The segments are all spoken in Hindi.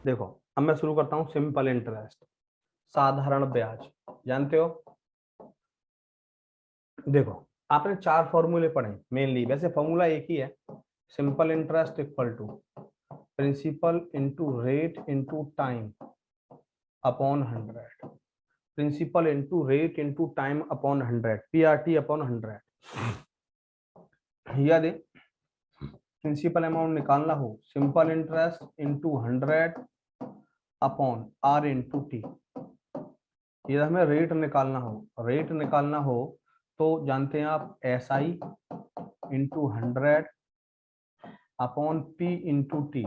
देखो अब मैं शुरू करता हूं सिंपल इंटरेस्ट, साधारण ब्याज। जानते हो, देखो आपने 4 फॉर्मूले पढ़े मेनली, वैसे फॉर्मूला एक ही है, simple interest equal to principal into rate into time upon 100, principal into rate into time upon 100, PRT upon 100। याद है, प्रिंसिपल अमाउंट निकालना हो simple interest into 100 upon R into T. ये हमें रेट निकालना हो तो जानते हैं आप SI into 100 upon P into T,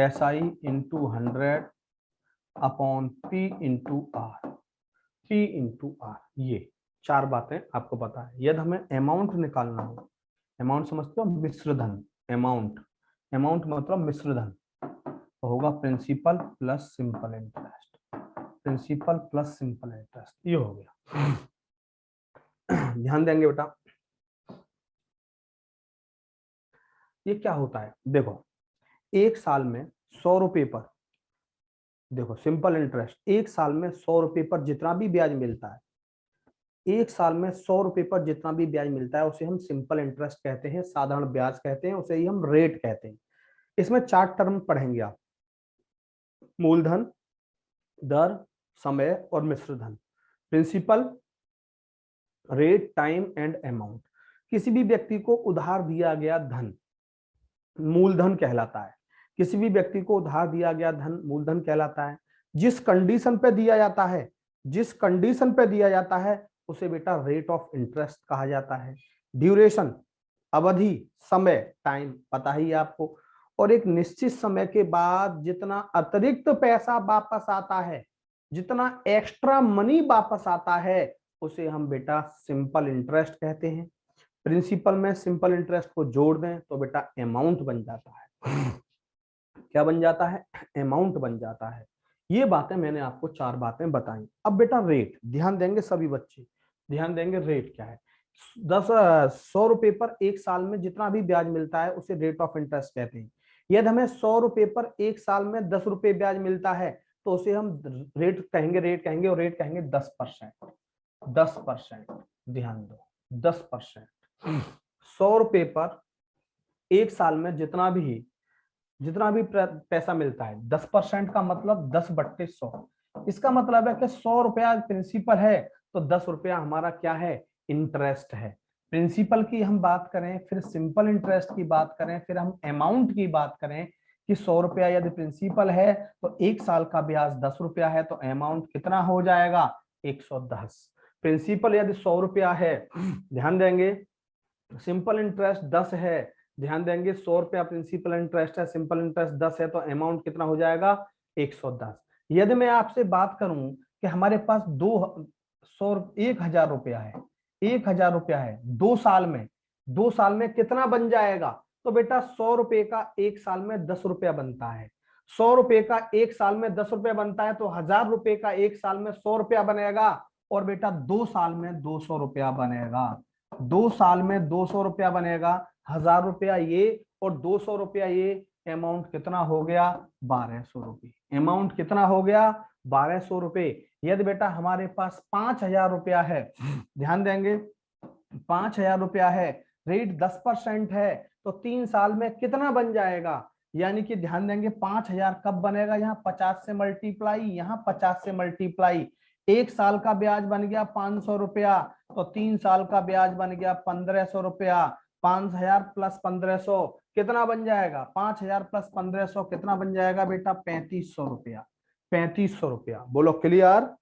SI into 100 upon P into R, ये 4 बातें आपको पता है। यदि हमें अमाउंट निकालना हो, अमाउंट समझते हो, मिश्र धन, अमाउंट मतलब मिश्र धन, तो होगा principal plus simple interest, principal plus simple interest, ये हो गया। ध्यान देंगे बेटा, ये क्या होता है, देखो एक साल में 100 रुपए पर, देखो सिंपल इंटरेस्ट, एक साल में 100 रुपए पर जितना भी ब्याज मिलता है, एक साल में 100 रुपए पर जितना भी ब्याज मिलता है उसे हम सिंपल इंटरेस्ट कहते हैं, साधारण ब्याज कहते हैं, उसे ही हम रेट कहते हैं। इसमें 4 टर्म पढ़ेंगे आप, मूलधन, दर, समय और मिश्र धन। Principal, rate, time and amount. किसी भी व्यक्ति को उधार दिया गया धन मूलधन कहलाता है, किसी भी व्यक्ति को उधार दिया गया धन मूलधन कहलाता है। जिस कंडीशन पे दिया जाता है, जिस कंडीशन पे दिया जाता है उसे बेटा रेट ऑफ इंटरेस्ट कहा जाता है। ड्यूरेशन, अवधि, समय, टाइम पता ही है आपको। और एक निश्चित समय के बाद जितना अतिरिक्त पैसा वापस आता है, जितना एक्स्ट्रा मनी वापस आता है, उसे हम बेटा सिंपल इंटरेस्ट कहते हैं। प्रिंसिपल में सिंपल इंटरेस्ट को जोड़ दें तो बेटा अमाउंट बन जाता है। क्या बन जाता है, अमाउंट बन जाता है। ये बातें मैंने आपको 4 बातें बताई। अब बेटा रेट, ध्यान देंगे सभी बच्चे, ध्यान देंगे रेट क्या है। 100 रुपए पर एक साल में जितना भी ब्याज मिलता है उसे रेट ऑफ इंटरेस्ट कहते हैं। यदि हमें 100 रुपए पर एक साल में 10 रुपए ब्याज मिलता है तो उसे हम रेट कहेंगे और रेट कहेंगे 10%, 10%। ध्यान दो 10%। 100 रुपए पर एक साल में जितना भी पैसा मिलता है, 10% का मतलब 10/100। इसका मतलब है कि 100 रुपया प्रिंसिपल है तो 10 रुपया हमारा क्या है, इंटरेस्ट है। प्रिंसिपल की हम बात करें, फिर सिंपल इंटरेस्ट की बात करें, फिर हम अमाउंट की बात करें कि 100 रुपया यदि प्रिंसिपल है तो एक साल का ब्याज 10 रुपया है तो अमाउंट कितना हो जाएगा, 110। प्रिंसिपल यदि 100 रुपया है, ध्यान देंगे, सिंपल इंटरेस्ट 10 है, ध्यान देंगे 100 रुपया प्रिंसिपल इंटरेस्ट है, सिंपल इंटरेस्ट 10 है, तो अमाउंट कितना हो जाएगा, 110। यदि मैं आपसे बात करूं कि हमारे पास 1000 रुपया है, 1000 रुपया है 2 साल में कितना बन जाएगा, तो बेटा 100 रुपए का एक साल में 10 रुपया बनता है। 100 रुपए का एक साल में 10 रुपया बनता है तो 1000 रुपए का एक साल में 100 रुपया बनेगा, और बेटा 2 साल में 200 रुपया बनेगा। 2 साल में 200 रुपया बनेगा, 1000 रुपया ये और 200 रुपया ये, अमाउंट कितना हो गया, 1200 रुपये। अमाउंट कितना हो गया, 1200 रुपये। यदि बेटा हमारे पास 5000 रुपया है, ध्यान देंगे 5000 रुपया है, रेट 10% है, तो 3 साल में कितना बन जाएगा, यानी कि ध्यान देंगे 5000 कब बनेगा, यहाँ 50 से मल्टीप्लाई, यहाँ 50 से मल्टीप्लाई। एक साल का ब्याज बन गया 500 रुपया, तो 3 साल का ब्याज बन गया 1500 रुपया। 5000 प्लस 1500 कितना बन जाएगा, 5000 प्लस 1500 कितना बन जाएगा बेटा, 3500 रुपया। 3500 रुपया, बोलो क्लियर,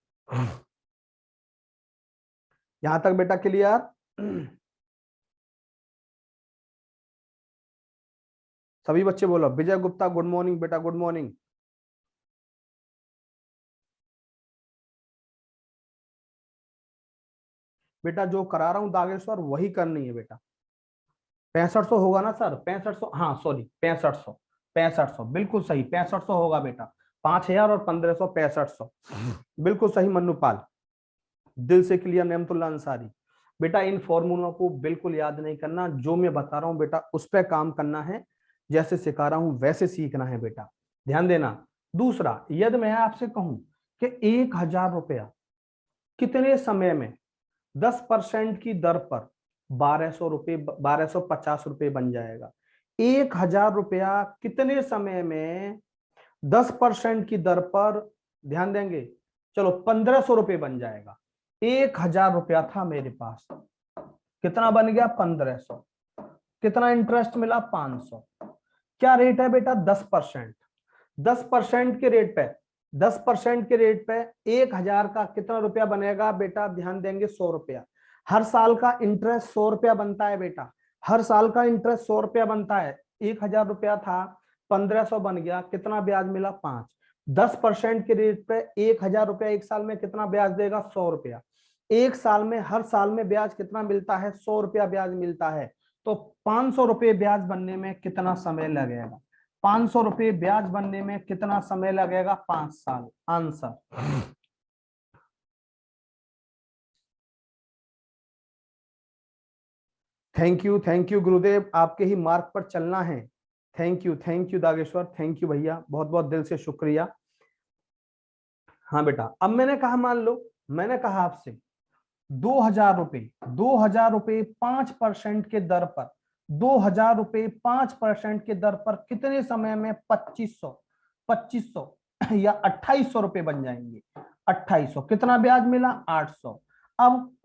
यहां तक बेटा क्लियर। सभी बच्चे बोलो, विजय गुप्ता गुड मॉर्निंग बेटा, गुड मॉर्निंग। बेटा जो करा रहा हूं दागेश्वर वही करनी है बेटा। 6500 होगा ना सर, 6500, हाँ सॉरी 6500, 6500 बिल्कुल सही, 6500 होगा बेटा। 5000 और 1500, 6500 बिल्कुल सही। मन्नूपाल, दिल से क्लियर, नेमतुल्ला अंसारी। बेटा इन फॉर्मूलों को बिल्कुल याद नहीं करना, जो मैं बता रहा हूं बेटा उस पर काम करना है, जैसे सिखा रहा हूं वैसे सीखना है बेटा, ध्यान देना। दूसरा, यदि मैं आपसे कहूं कि 1,000 रुपया कितने समय में 10% की दर पर 1,200 रुपये 1,250 रुपये बन जाएगा। 1,000 रुपया कितने समय में 10% की दर पर, ध्यान देंगे, चलो 1,500 रुपये बन जाएगा। 1,000 रुपया था मेरे पास, कितना बन गया 1,500, कितना इंटरेस्ट मिला 500। क्या रेट है बेटा 10%। 10% के रेट पे 10% के रेट पे 1,000 का कितना रुपया बनेगा बेटा, ध्यान देंगे 100 रुपया। हर साल का इंटरेस्ट 100 रुपया बनता है बेटा, हर साल का इंटरेस्ट 100 रुपया बनता है। 1,000 रुपया था, 1,500 बन गया, कितना ब्याज मिला 5। 10% के रेट पे 1,000 रुपया एक साल में कितना ब्याज देगा 100 रुपया। एक साल में, हर साल में ब्याज कितना मिलता है 100 रुपया ब्याज मिलता है। तो 500 रुपये ब्याज बनने में कितना समय लगेगा, 500 रुपये ब्याज बनने में कितना समय लगेगा 5 साल। आंसर थैंक यू गुरुदेव, आपके ही मार्ग पर चलना है। Thank you Dageshwar, thank you भैया, बहुत बहुत दिल से शुक्रिया। हाँ बेटा, अब मैंने कहा, मान लो मैंने कहा आपसे 2,000 रुपये, 2,000 रुपये 5% के दर पर, 2,000 रुपये 5% के दर पर कितने समय में 2,500 या 2,800 रुपये बन जाएंगे। 2,800, कितना ब्याज मिला 800। अब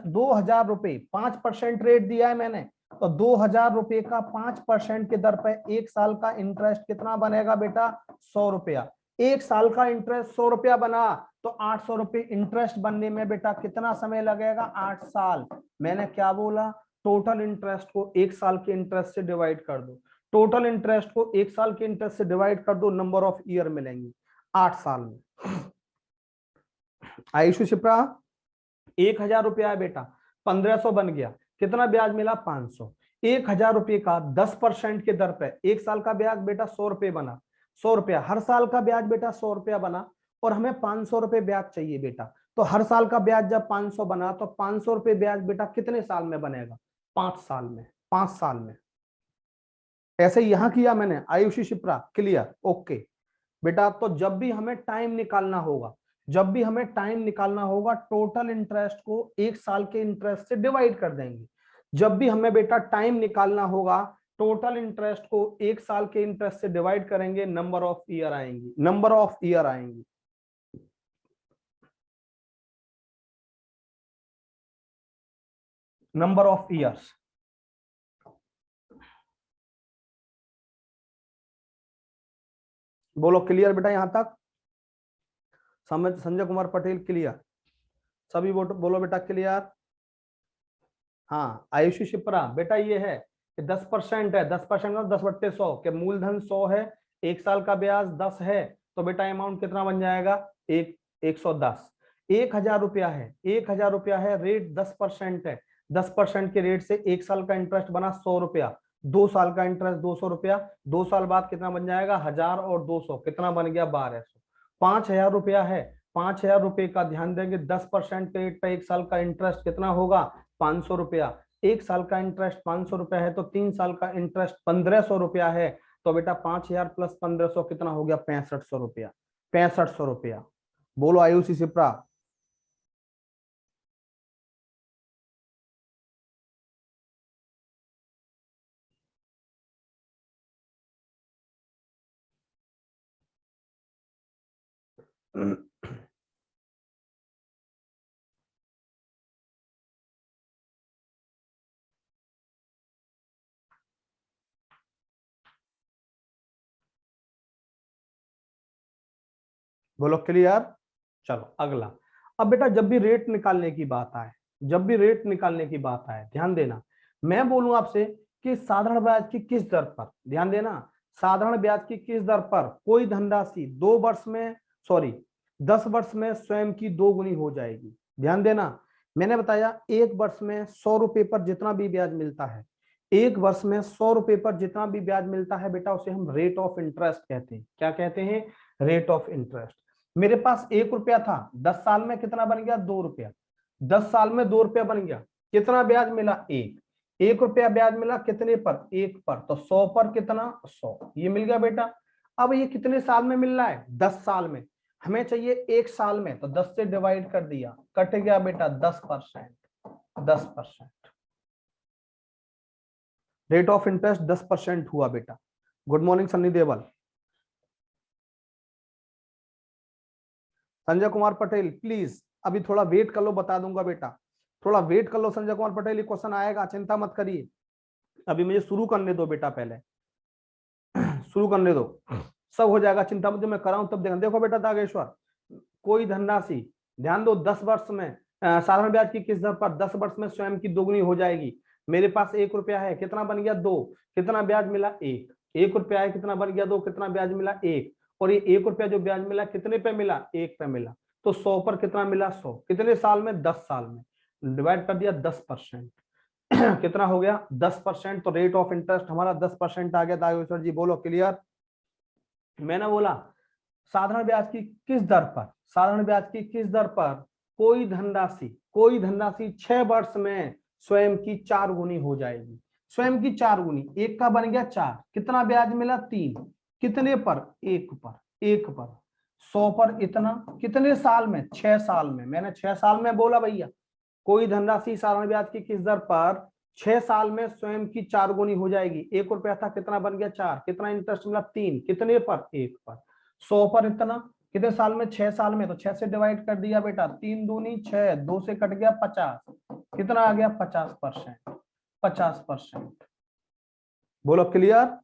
2,000 रुपये 5% रेट दिया है मैंने, तो 2,000 रुपये का 5% के दर पर एक साल का इंटरेस्ट कितना बनेगा बेटा 100 रुपया। एक साल का इंटरेस्ट 100 रुपया बना, तो 800 रुपये इंटरेस्ट बनने में बेटा कितना समय लगेगा 8 साल। मैंने क्या बोला, टोटल इंटरेस्ट को एक साल के इंटरेस्ट से डिवाइड कर दो, टोटल इंटरेस्ट को एक साल के इंटरेस्ट से डिवाइड कर दो, नंबर ऑफ ईयर मिलेंगे 8 साल में। आयुषु शिप्रा 1,000 रुपया है बेटा, 1,500 बन गया, कितना ब्याज मिला 500। 1,000 रुपये का 10% के दर पे एक साल का ब्याज बेटा 100 रुपये बना, 100 रुपया, हर साल का ब्याज बेटा 100 रुपया बना, और हमें 500 रुपये ब्याज चाहिए बेटा। तो हर साल का ब्याज जब 500 बना, तो 500 रुपये ब्याज बेटा कितने साल में बनेगा 5 साल में, 5 साल में। ऐसे यहां किया मैंने, आयुषी शिप्रा क्लियर, ओके बेटा। तो जब भी हमें टाइम निकालना होगा, जब भी हमें टाइम निकालना होगा, टोटल इंटरेस्ट को एक साल के इंटरेस्ट से डिवाइड कर देंगे। जब भी हमें बेटा टाइम निकालना होगा, टोटल इंटरेस्ट को एक साल के इंटरेस्ट से डिवाइड करेंगे, नंबर ऑफ ईयर आएंगी, नंबर ऑफ ईयर आएंगी। नंबर ऑफ ईयर्स, बोलो क्लियर बेटा यहां तक, समझ, संजय कुमार पटेल क्लियर, सभी बोलो बेटा क्लियर। हाँ आयुषी शिप्रा बेटा ये है कि 10% है, 10% का 10/100 के मूलधन 100 है, एक साल का ब्याज 10 है, तो बेटा अमाउंट कितना बन जाएगा 110। 1,000 रुपया है, 1,000 रुपया है, रेट 10% है, 10% के रेट से एक साल का इंटरेस्ट बना 100 रुपया, 2 साल का इंटरेस्ट 200 रुपया, 2 साल बाद कितना बन जाएगा 1,000 और 200 कितना बन गया 1,200। 5,000 रुपया है, 5,000 रुपये का ध्यान देंगे, 10% के रेट पे एक साल का इंटरेस्ट कितना होगा 500 रुपया। एक साल का इंटरेस्ट 500 रुपया है, तो 3 साल का इंटरेस्ट 1,500 रुपया है, तो बेटा 5,000 प्लस 1,500 कितना हो गया 6,500 रुपया, 6,500 रुपया। बोलो आयुषी शिप्रा। बोलो क्लियर। चलो अगला। अब बेटा जब भी रेट निकालने की बात आए, जब भी रेट निकालने की बात आए, ध्यान देना, मैं बोलूं आपसे कि साधारण ब्याज की किस दर पर, ध्यान देना, साधारण ब्याज की किस दर पर कोई धनराशि 2 वर्ष में, सॉरी 10 वर्ष में स्वयं की 2 गुनी हो जाएगी। ध्यान देना, मैंने बताया 1 वर्ष में 100 रुपये पर जितना भी ब्याज मिलता है, 1 वर्ष में 100 रुपये पर जितना भी ब्याज मिलता है बेटा, उसे हम रेट ऑफ इंटरेस्ट कहते हैं। क्या कहते हैं, रेट ऑफ इंटरेस्ट। मेरे पास 1 रुपया था, 10 साल में कितना बन गया 2 रुपया, 10 साल में 2 रुपया बन गया, कितना ब्याज मिला? 1 रुपया ब्याज मिला कितने पर? 1 पर। तो 100 पर कितना? 100, ये मिल गया बेटा। अब ये कितने साल में मिल रहा है? 10 साल में। हमें चाहिए 1 साल में, तो 10 से डिवाइड कर दिया, कट गया बेटा 10%। 10%। रेट ऑफ इंटरेस्ट 10% हुआ बेटा। Good morning Sunny Deol. Sanjay Kumar Patel please अभी थोड़ा वेट कर लो, बता दूंगा बेटा। थोड़ा वेट कर लो संजय कुमार पटेल, ये क्वेश्चन आएगा, चिंता मत करिए। अभी मुझे शुरू करने दो बेटा, पहले शुरू करने दो, सब हो जाएगा, चिंता मत, जो मैं कराऊं तब देखना। देखो बेटा दागेश्वर, कोई धनराशि, ध्यान दो, 10 वर्ष में साधारण ब्याज की किस दर पर 10 वर्ष में स्वयं की दोगुनी हो जाएगी। मेरे पास 1 रुपया है, कितना बन गया? 2। कितना ब्याज मिला? 1। 1 रुपया है, कितना बन गया? 2। कितना ब्याज मिला? 1। और ये 1 रुपया जो ब्याज मिला कितने पे मिला? 1 पे मिला। तो 100 पर कितना मिला? 100। कितने साल में? 10 साल में। डिवाइड कर दिया 10%। कितना हो गया? 10%। तो रेट ऑफ इंटरेस्ट हमारा 10% आ गया। दागेश्वर जी बोलो क्लियर। मैंने बोला साधारण ब्याज की किस दर पर, साधारण ब्याज की किस दर पर कोई धनराशि 6 वर्ष में स्वयं की 4 गुनी हो जाएगी। स्वयं की 4 गुनी, 1 का बन गया 4, कितना ब्याज मिला? 3। कितने पर? 1 पर। 1 पर 100 पर इतना, कितने साल में? 6 साल में। मैंने 6 साल में बोला भैया। कोई धनराशि साधारण ब्याज की किस दर पर 6 साल में स्वयं की 4 गुनी हो जाएगी। 1 रुपया था, कितना बन गया? 4। कितना इंटरेस्ट मिला? 3। कितने पर? 1 पर। 100 पर इतना, कितने साल में? 6 साल में। तो 6 से डिवाइड कर दिया बेटा, 3 दूनी 6, 2 से कट गया 50। कितना आ गया? 50%। 50%। बोलो क्लियर।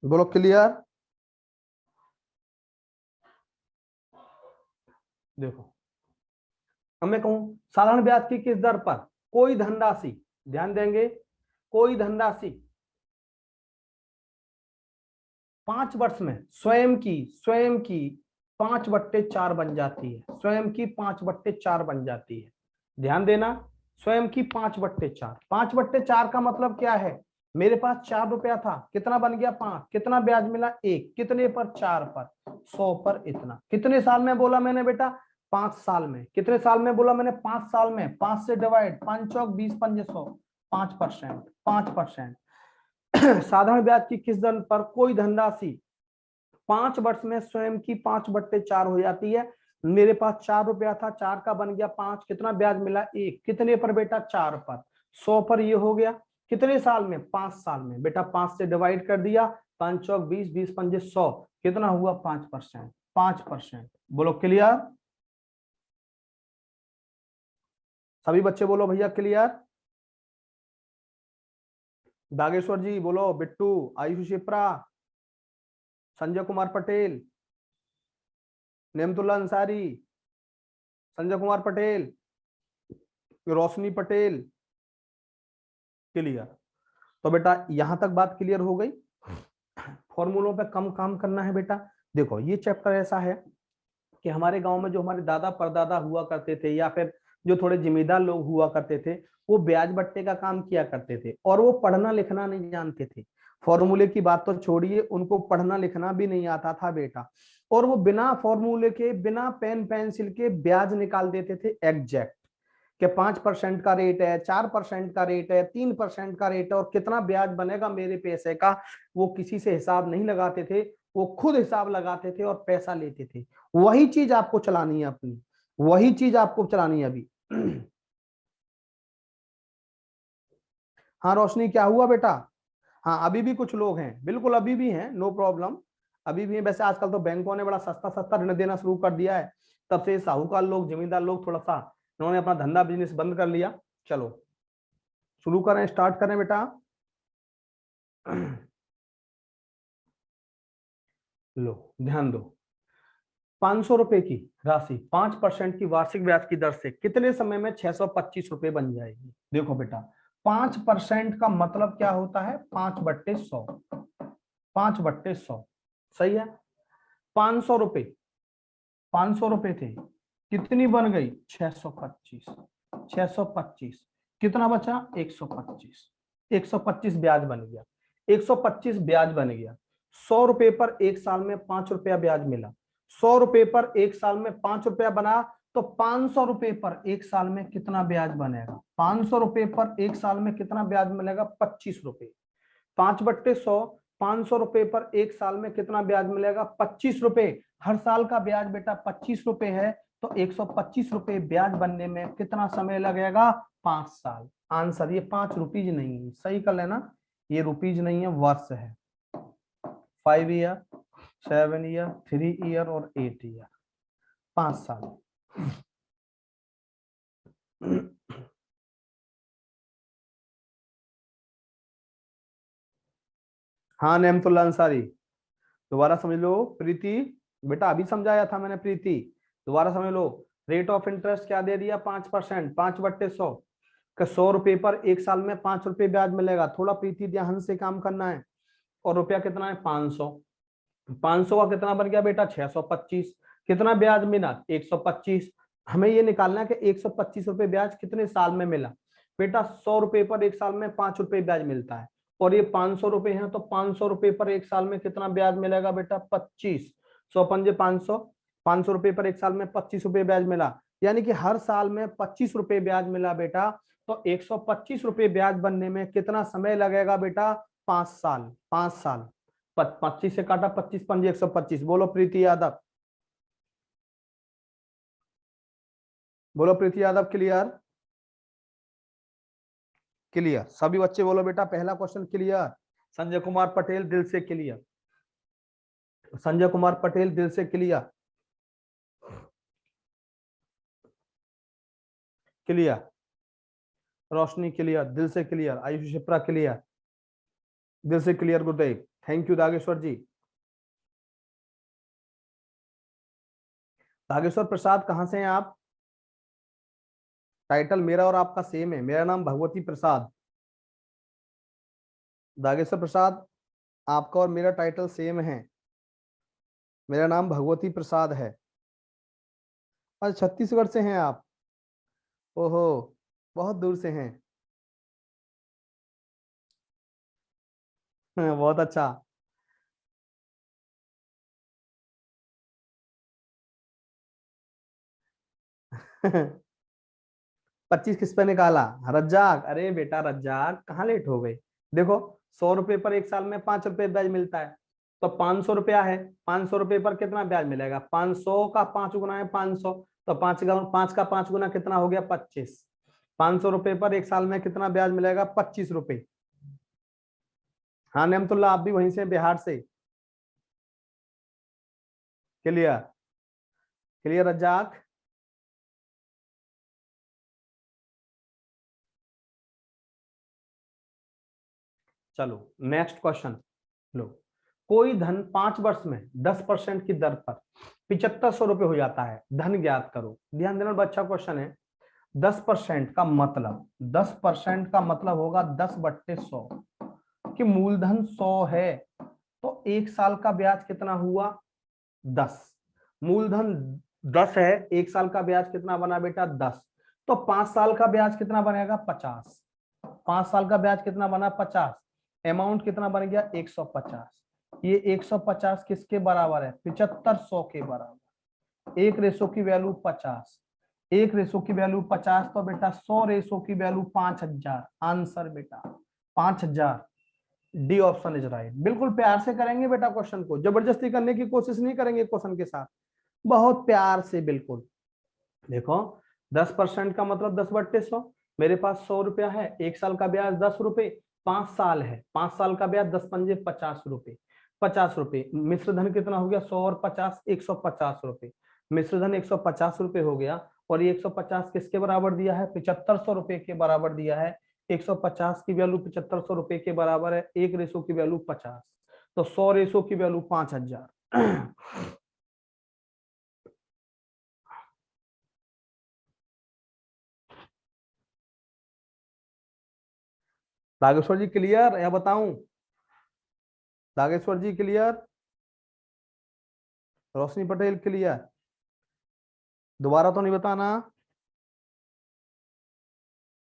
बोलो क्लियर। देखो अब मैं कहूं साधारण ब्याज की किस दर पर कोई धनराशि, ध्यान देंगे, कोई धनराशि 5 वर्ष में स्वयं की 5/4 बन जाती है। स्वयं की 5/4 बन जाती है। ध्यान देना, स्वयं की 5/4। 5/4 का मतलब क्या है? मेरे पास 4 रुपया था, कितना बन गया? 5। कितना ब्याज मिला? 1। कितने पर? 4 पर। 100 पर इतना। कितने साल में बोला मैंने बेटा? 5 साल में। कितने साल में बोला मैंने? 5 साल में। 5 से डिवाइड, 5 चौक 20 पंजे 100, 5%। 5%। साधारण ब्याज की किस दर पर कोई धनराशि 5 वर्ष में स्वयं की 5/4 हो जाती है। मेरे पास 4 रुपया था, 4 का बन गया 5। कितना ब्याज मिला? 1। कितने पर बेटा? 4 पर। 100 पर ये हो गया। कितने साल में? 5 साल में। बेटा 5 से डिवाइड कर दिया, 5 चौक 20, 20 पंजे 100। कितना हुआ? 5%। 5%। बोलो क्लियर। सभी बच्चे बोलो भैया क्लियर। दागेश्वर जी बोलो, बिट्टू, आयुष शिप्रा, संजय कुमार पटेल, नेमतुल्ला अंसारी, संजय कुमार पटेल, रोशनी पटेल, क्लियर। तो बेटा यहां तक बात क्लियर हो गई। फॉर्मूलों पे कम काम करना है बेटा। देखो ये चैप्टर ऐसा है कि हमारे गांव में जो हमारे दादा परदादा हुआ करते थे, या फिर जो थोड़े जिम्मेदार लोग हुआ करते थे, वो ब्याज बट्टे का काम किया करते थे, और वो पढ़ना लिखना नहीं जानते थे। फॉर्मूले की बात तो छोड़िए, उनको पढ़ना लिखना भी नहीं आता था बेटा। और वो बिना फॉर्मूले के, बिना पेन पेंसिल के ब्याज निकाल देते थे एग्जैक्ट, कि 5% का रेट है, 4% का रेट है, 3% का रेट है, और कितना ब्याज बनेगा मेरे पैसे का, वो किसी से हिसाब नहीं लगाते थे। वो खुद हिसाब लगाते थे और पैसा लेते थे। वही चीज आपको चलानी है अपनी, वही चीज आपको चलानी है अभी। हाँ रोशनी, क्या हुआ बेटा? हाँ अभी भी कुछ लोग हैं, बिल्कुल अभी भी हैं, नो प्रॉब्लम, अभी भी हैं। वैसे आजकल तो बैंकों ने बड़ा सस्ता सस्ता ऋण देना शुरू कर दिया है। तब से साहूकार लोग, जमींदार लोग, थोड़ा सा इन्होंने अपना धंधा बिजनेस बंद कर लिया। चलो शुरू करें, स्टार्ट करें बेटा। लो ध्यान दो, 500 रुपए की राशि 5% की वार्षिक ब्याज की दर से कितने समय में 625 रुपए बन जाएगी? देखो बेटा 5% का मतलब क्या होता है? 5/100। 5/100 सही है। 500 रुपए, 500 रुपए थे, कितनी बन गई? 625। 625, कितना बचा? 125। 125 ब्याज बन गया, 125 ब्याज बन गया। 100 रुपए पर एक साल में 5 रुपया ब्याज मिला, 100 रुपए पर एक साल में 5 रुपया बना, तो 500 रुपए पर एक साल में कितना ब्याज बनेगा? 500 रुपए पर एक साल में कितना ब्याज मिलेगा? 25 रुपए। 5/100, 500 रुपए पर एक साल में कितना ब्याज मिलेगा? 25 रुपए। हर साल का ब्याज बेटा 25 रुपए है, तो 125 रुपए ब्याज बनने में कितना समय लगेगा? 5 साल। आंसर ये 5 रुपीज नहीं है, सही कर लेना, ये रुपीज नहीं है, वर्ष है। 5 ईयर, 7 ईयर, 3 ईयर और 8 ईयर, 5 साल। हाँ नेमतुल्ला अंसारी, दोबारा समझ लो। प्रीति बेटा अभी समझाया था मैंने, प्रीति दोबारा समझ लो। रेट ऑफ इंटरेस्ट क्या दे दिया? 5%, 5/100 का 100 रुपए पर एक साल में 5 रुपए ब्याज मिलेगा। थोड़ा प्रीति ध्यान से काम करना है। और रुपया कितना है? 500। 500 का कितना बन गया बेटा? 625। कितना ब्याज मिला? 125। हमें ये निकालना है कि 125 रुपए ब्याज कितने साल में मिला। बेटा 100 रुपए पर एक साल में 5 रुपए ब्याज मिलता है, और ये 500 रुपए है, तो 500 रुपए पर एक साल में कितना ब्याज मिलेगा बेटा? 25। 100 500 रुपए पर एक साल में 25 रुपए ब्याज मिला, यानी कि हर साल में 25 रुपए ब्याज मिला बेटा। तो 125 रुपए ब्याज बनने में कितना समय लगेगा बेटा? 5 साल। 5 साल। 25 से काटा, 25 पंजे 125। बोलो प्रीति यादव, बोलो प्रीति यादव। क्लियर? क्लियर सभी बच्चे बोलो बेटा, पहला क्वेश्चन क्लियर। संजय कुमार पटेल दिल से क्लियर, संजय कुमार पटेल दिल से क्लियर, क्लियर। रोशनी क्लियर, दिल से क्लियर। आयुष शिप्रा क्लियर, दिल से clear. Gurudev, thank you. Dageshwar जी, दागेश्वर प्रसाद कहां से हैं आप? टाइटल मेरा और आपका सेम है, मेरा नाम भगवती प्रसाद। दागेश्वर प्रसाद, आपका और मेरा टाइटल सेम है, मेरा नाम भगवती प्रसाद है। और छत्तीसगढ़ से हैं आप? ओहो, बहुत दूर से हैं। बहुत अच्छा। 25 किस पे निकाला? रज्जाक, अरे बेटा रज्जाक कहाँ लेट हो गए? देखो 100 रुपए पर एक साल में 5 रुपए ब्याज मिलता है, तो 500 रुपया है। 500 रुपए पर कितना ब्याज मिलेगा? 500 का 5 गुना है 500, तो 5 गुना कितना हो गया? 25। 500 रुपए पर एक साल में कितना ब्याज मिलेगा? 25 रुपए। हाँ नेमतुल्ला, आप भी वहीं से, बिहार से। क्लियर? क्लियर रज्जाक? चलो नेक्स्ट क्वेश्चन लो। कोई धन 5 वर्ष में 10% की दर पर 7500 रुपए हो जाता है, धन ज्ञात करो। ध्यान देना, अच्छा क्वेश्चन है। 10% का मतलब, 10% का मतलब होगा 10/100, कि मूलधन 100 है, तो एक साल का ब्याज कितना हुआ? 10। मूलधन 10 है, एक साल का ब्याज कितना बना बेटा? 10। तो 5 साल का ब्याज कितना बनेगा? 50। 5 साल का ब्याज कितना बना? 50। अमाउंट कितना बन गया? 150। ये 150 किसके बराबर है? 7500 के बराबर। एक रेशो की वैल्यू 50, एक रेशो की वैल्यू 50, तो बेटा 100 रेशो की वैल्यू 5000। आंसर बेटा 5000। D option is right. बिल्कुल प्यार से करेंगे बेटा, क्वेश्चन को जबरदस्ती करने की कोशिश नहीं करेंगे क्वेश्चन के साथ, बहुत प्यार से। बिल्कुल देखो, 10% का मतलब 10/100। मेरे पास 100 रुपया है, एक साल का ब्याज 10 रुपए, 5 साल है, 5 साल का ब्याज 10 पंजे 50 रुपए। 50 रुपए मिश्र धन कितना हो गया? 100 और 50, 150 रुपए। मिश्र धन 150 रुपए हो गया, और ये 150 किसके बराबर दिया है? 7500 रुपए के बराबर दिया है। 150 की वैल्यू 7500 रुपए के बराबर है, एक रेशो की वैल्यू 50, तो 100 रेशो की वैल्यू 5000। नागेश्वर जी क्लियर या बताऊं? नागेश्वर जी क्लियर? रोशनी पटेल क्लियर? दोबारा तो नहीं बताना,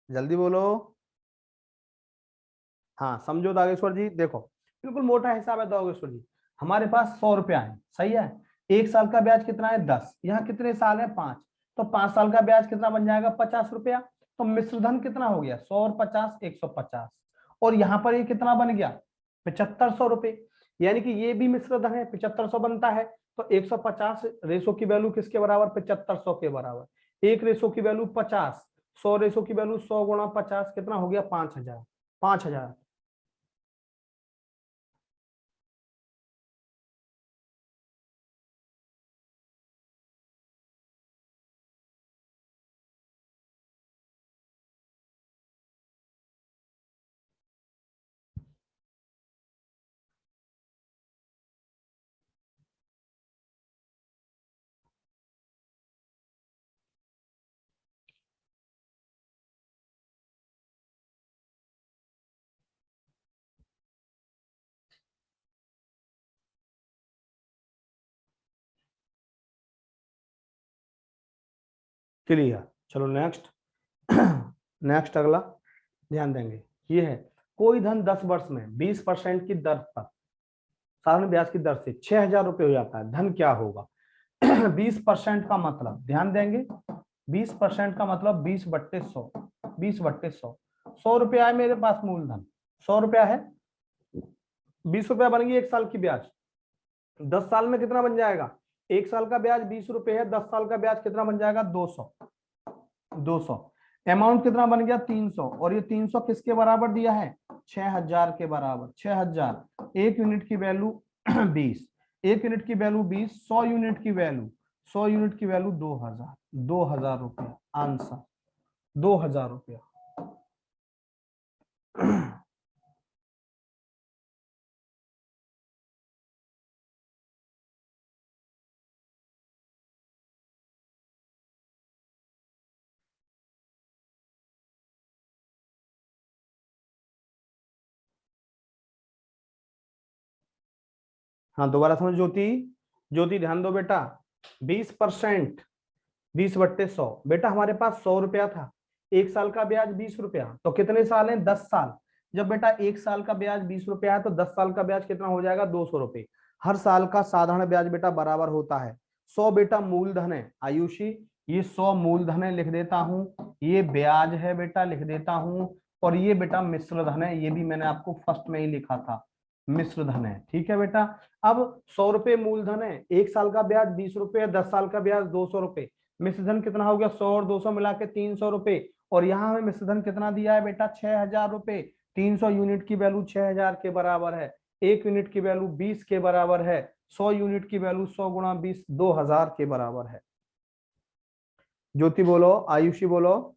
जल्दी बोलो। हाँ समझो दागेश्वर जी, देखो बिल्कुल मोटा हिसाब है दागेश्वर जी। हमारे पास 100 रुपया है, सही है। एक साल का ब्याज कितना है 10, यहाँ कितने साल है 5, तो 5 साल का ब्याज कितना बन जाएगा 50 रुपया। तो मिश्र धन कितना हो गया 100 और 50 150, और यहाँ पर ये कितना बन गया 7500 रुपए, यानी कि ये भी मिश्र धन है 7500 बनता है। तो 150 रेशो की वैल्यू किसके बराबर 7500 के बराबर, एक रेशो की वैल्यू 50, 100 रेशो की वैल्यू 100 गुणा 50 कितना हो गया 5000, 5000। क्लियर, चलो नेक्स्ट। नेक्स्ट अगला ध्यान देंगे, ये है कोई धन 10 वर्ष में 20% की दर पर साधारण ब्याज की दर से 6000 रुपये हो जाता है, धन क्या होगा। 20% का मतलब ध्यान देंगे, 20% का मतलब 20/100, 20/100, 100 रुपया है मेरे पास मूलधन, 100 रुपया है, 20 रुपया बन गई एक साल की ब्याज, 10 साल में कितना बन जाएगा, एक साल का ब्याज 20 रुपये है, 10 साल का ब्याज कितना बन जाएगा 200, 200। अमाउंट कितना बन गया 300, और ये 300 किसके बराबर दिया है 6000 के बराबर, 6000। एक यूनिट की वैल्यू 20, एक यूनिट की वैल्यू 20, 100 यूनिट की वैल्यू, 100 यूनिट की वैल्यू 2000, 2000 रुपया आंसर, 2000 रुपया। हाँ दोबारा समझ ज्योति, ज्योति ध्यान दो बेटा, 20%, 20/100, बेटा हमारे पास 100 रुपया था, एक साल का ब्याज 20 रुपया, तो कितने साल हैं 10 साल। जब बेटा एक साल का ब्याज 20 रुपया है तो 10 साल का ब्याज कितना हो जाएगा 200 रुपये। हर साल का साधारण ब्याज बेटा बराबर होता है 100, बेटा मूलधन है आयुषी, ये 100 मूलधन है लिख देता हूं, ये ब्याज है बेटा लिख देता हूं, और ये बेटा मिश्र धन है, ये भी मैंने आपको फर्स्ट में ही लिखा था, मिश्र धन है, ठीक है बेटा। अब 100 रुपये मूलधन है, एक साल का ब्याज 20 रुपये, 10 साल का ब्याज 200 रुपये, मिश्र धन कितना हो गया 100 और 200 मिला के 300 रुपए, और यहाँ हमें मिश्र धन कितना दिया है बेटा 6000 रुपए। 300 यूनिट की वैल्यू 6000 के बराबर है, एक यूनिट की वैल्यू 20 के बराबर है, 100 यूनिट की वैल्यू 100 गुणा 20 2000 के बराबर है। ज्योति बोलो, आयुषी बोलो,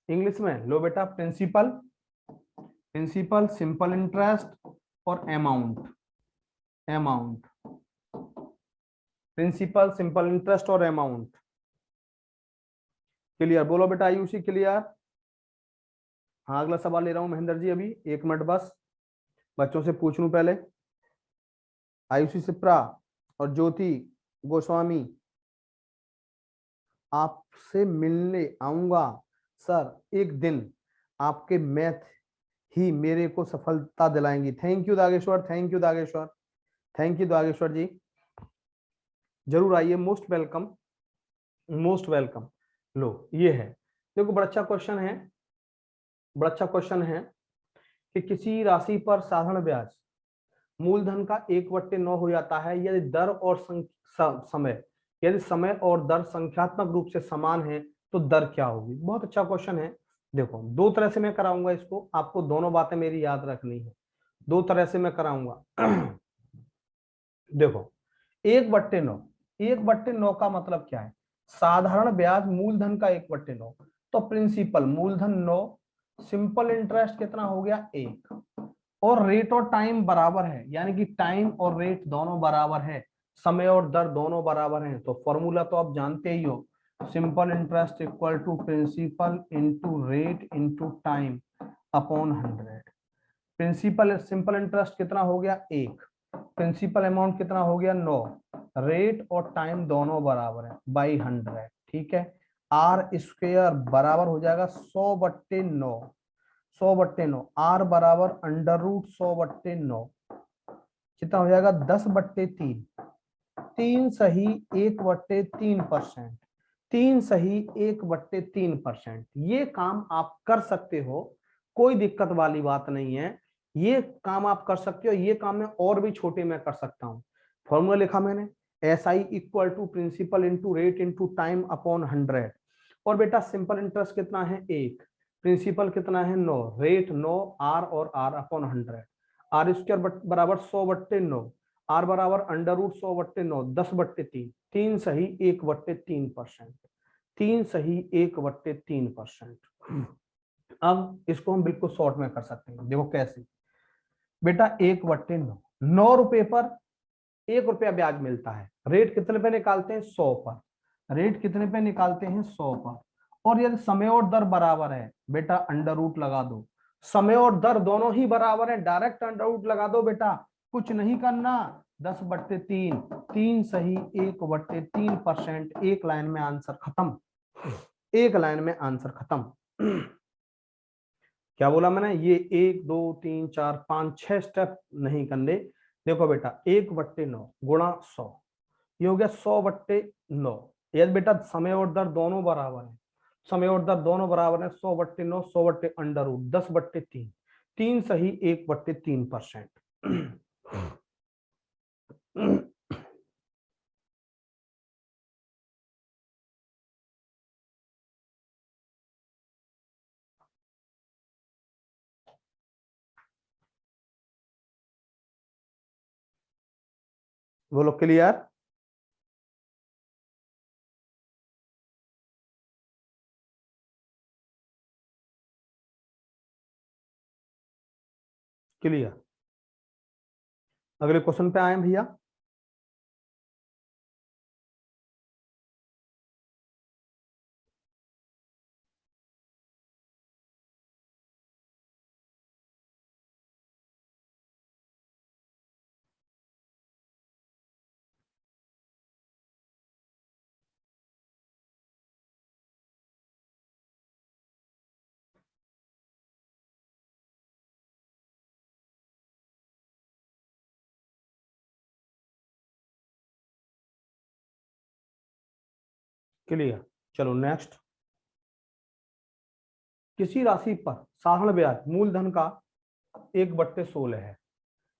इंग्लिश में लो बेटा, प्रिंसिपल, प्रिंसिपल सिंपल इंटरेस्ट और amount, amount, principal simple interest और अमाउंट। क्लियर बोलो बेटा आयुषी, क्लियर। हाँ अगला सवाल ले रहा हूं महेंद्र जी, अभी 1 मिनट बस, बच्चों से पूछ लूं पहले। आयुषी सिप्रा और ज्योति गोस्वामी, आपसे मिलने आऊंगा सर एक दिन, आपके मैथ ही मेरे को सफलता दिलाएंगी। Thank you Dageshwar, thank you Dageshwar, thank you Dageshwar ji, जरूर आइए, मोस्ट वेलकम, मोस्ट वेलकम। लो ये है, देखो बड़ा अच्छा क्वेश्चन है, बड़ा अच्छा क्वेश्चन है कि किसी राशि पर साधारण ब्याज मूलधन का 1/9 हो जाता है यदि दर और समय, यदि समय और दर संख्यात्मक रूप से समान है तो दर क्या होगी। बहुत अच्छा क्वेश्चन है। देखो दो तरह से मैं कराऊंगा इसको, आपको दोनों बातें मेरी याद रखनी है, दो तरह से मैं कराऊंगा। देखो 1/9, 1/9 का मतलब क्या है, साधारण ब्याज मूलधन का 1/9, तो प्रिंसिपल मूलधन 9, सिंपल इंटरेस्ट कितना हो गया 1, और रेट और टाइम बराबर है, यानी कि टाइम और रेट दोनों बराबर है, समय और दर दोनों बराबर हैं, तो फॉर्मूला तो आप जानते ही हो, simple interest equal to principal into rate into time upon 100। Principal simple interest कितना हो गया 1, प्रिंसिपल अमाउंट कितना हो गया 9, रेट और टाइम दोनों बराबर है बाई 100, ठीक है। आर स्क्वायर बराबर हो जाएगा 100/9, 100/9। आर बराबर अंडर रूट 100/9, कितना हो जाएगा 10/3। 3 सही 1/3%, 3 सही 1/3%। ये काम आप कर सकते हो, कोई दिक्कत वाली बात नहीं है। ये काम आप कर सकते हो, ये काम मैं और भी छोटे में कर सकता हूं। फॉर्मूला लिखा मैंने, SI equal to principal into rate into time upon 100। और बेटा सिंपल इंटरेस्ट कितना है 1, प्रिंसिपल कितना है 9, रेट 9, आर और आर अपॉन 100। आर स्क्वायर बराबर 100/9, आर बराबर अंडर रूट 100/9, 10/3, 3 सही 1/3%, 3 सही 1/3%। अब इसको हम बिल्कुल शॉर्ट में कर सकते हैं, देखो कैसे। बेटा 1/9, 9 रुपए पर 1 रुपया ब्याज मिलता है। रेट कितने पे निकालते हैं 100 पर, रेट कितने पे निकालते हैं 100 पर। और यदि समय और दर बराबर है बेटा अंडर रूट लगा दो, समय और दर दोनों ही बराबर है, डायरेक्ट अंडर रूट लगा दो बेटा, कुछ नहीं करना। 10/3, 3 सही 1/3%। एक लाइन में आंसर खत्म, एक लाइन में आंसर खत्म। क्या बोला मैंने, ये 1 2 3 4 5 6 स्टेप नहीं करने। देखो बेटा 1/9 गुणा 100, ये हो गया 100/9। यदि बेटा समय और दर दोनों बराबर है, समय और दर दोनों बराबर है, 100/9, 100/√, 10/3, 3 सही 1/3%। बोलो क्लियर। क्लियर। अगले क्वेश्चन पे आए भैया। क्लियर। चलो नेक्स्ट। किसी राशि पर साधारण ब्याज मूलधन का 1/16 है,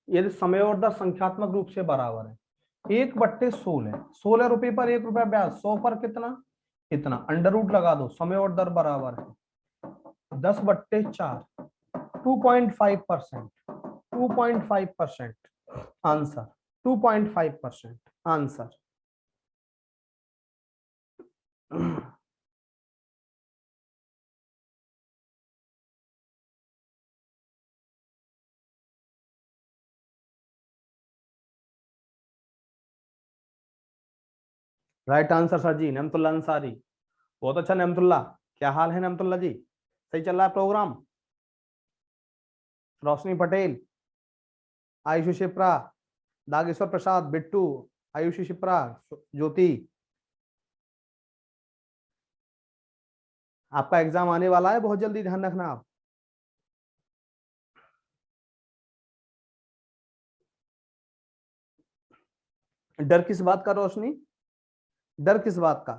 यदि समय और दर संख्यात्मक रूप से बराबर है। 1/16, 16 रुपए पर 1 रुपया ब्याज, 100 पर कितना, इतना। अंडर रूट लगा दो, समय और दर बराबर है 10/4, 2.5%, 2.5% answer, 2.5% answer. Right answer sir ji, Nematullah Ansari. बहुत अच्छा नेमतुल्ला, क्या हाल है नेमतुल्ला जी, सही चल रहा है प्रोग्राम। रोशनी पटेल, आयुषी शिप्रा, दागेश्वर प्रसाद, बिट्टू, आयुषी शिप्रा, ज्योति। आपका एग्जाम आने वाला है बहुत जल्दी, ध्यान रखना आप। डर किस बात का रोशनी, डर किस बात का।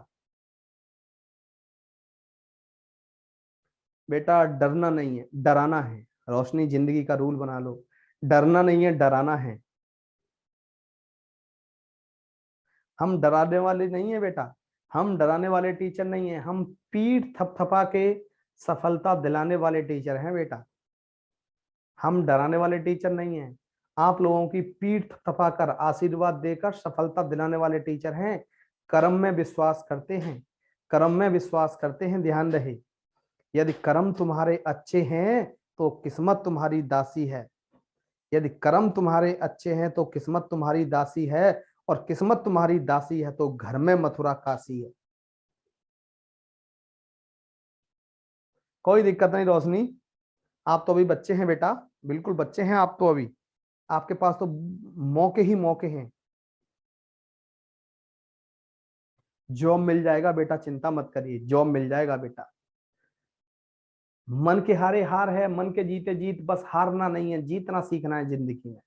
बेटा डरना नहीं है, डराना है। रोशनी जिंदगी का रूल बना लो, डरना नहीं है डराना है। हम डराने वाले नहीं है बेटा, हम डराने वाले टीचर नहीं है, हम पीठ थपथपा के सफलता दिलाने वाले टीचर हैं बेटा। हम डराने वाले टीचर नहीं हैं, आप लोगों की पीठ थपथपाकर आशीर्वाद देकर सफलता दिलाने वाले टीचर हैं। कर्म में विश्वास करते हैं, कर्म में विश्वास करते हैं, ध्यान रहे। यदि कर्म तुम्हारे अच्छे हैं तो किस्मत तुम्हारी दासी है, यदि कर्म तुम्हारे अच्छे हैं तो किस्मत तुम्हारी दासी है, और किस्मत तुम्हारी दासी है तो घर में मथुरा काशी है। कोई दिक्कत नहीं रोशनी, आप तो अभी बच्चे हैं बेटा, बिल्कुल बच्चे हैं आप तो अभी, आपके पास तो मौके ही मौके हैं। जॉब मिल जाएगा बेटा, चिंता मत करिए, जॉब मिल जाएगा बेटा। मन के हारे हार है, मन के जीते जीत, बस हारना नहीं है, जीतना सीखना है जिंदगी में।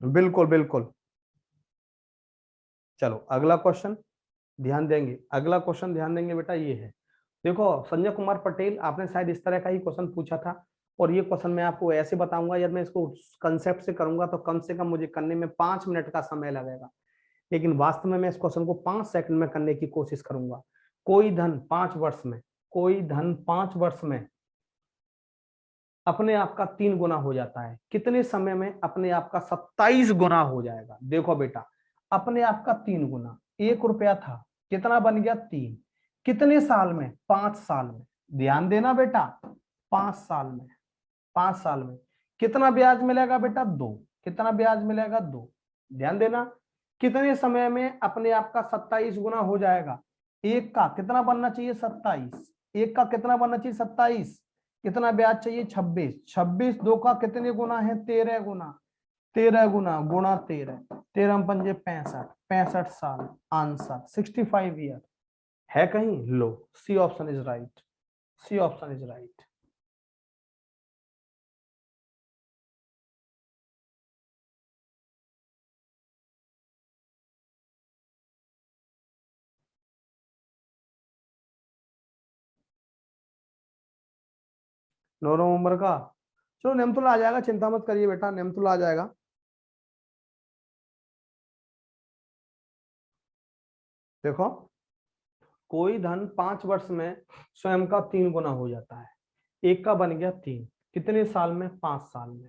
बिल्कुल बिल्कुल। चलो अगला क्वेश्चन ध्यान देंगे, अगला क्वेश्चन ध्यान देंगे बेटा, ये है देखो संजय कुमार पटेल, आपने शायद इस तरह का ही क्वेश्चन पूछा था, और ये क्वेश्चन मैं आपको ऐसे बताऊंगा, जब मैं इसको कंसेप्ट से करूंगा तो कम से कम मुझे करने में 5 मिनट का समय लगेगा, लेकिन वास्तव में मैं इस क्वेश्चन को 5 सेकंड में करने की कोशिश करूंगा। कोई धन 5 वर्ष में, कोई धन 5 वर्ष में अपने आप का 3 गुना हो जाता है, कितने समय में अपने आप का 27 गुना हो जाएगा? देखो बेटा, अपने आप का 3 गुना, 1 रुपया था, कितना बन गया? 3। कितने साल में? 5 साल में। ध्यान देना बेटा, 5 साल में, 5 साल में कितना ब्याज मिलेगा बेटा? 2। कितना ब्याज मिलेगा? 2। ध्यान देना, कितने समय में अपने आप का 27 गुना हो जाएगा? एक का कितना बनना चाहिए? 27। एक का कितना बनना चाहिए? 27। कितना ब्याज चाहिए? 26। 26 दो का कितने गुना है? 13 गुना। 13 गुना गुणा 13, 13 पंजे 65, 65 साल। आंसर 65 ईयर है कहीं? लो, C option is right, C option is right. नौ नवंबर का, चलो नेमतुल आ जाएगा, चिंता मत करिए बेटा, नेमतुल आ जाएगा। देखो, कोई धन 5 वर्ष में स्वयं का 3 गुना हो जाता है, एक का बन गया 3, कितने साल में? 5 साल में।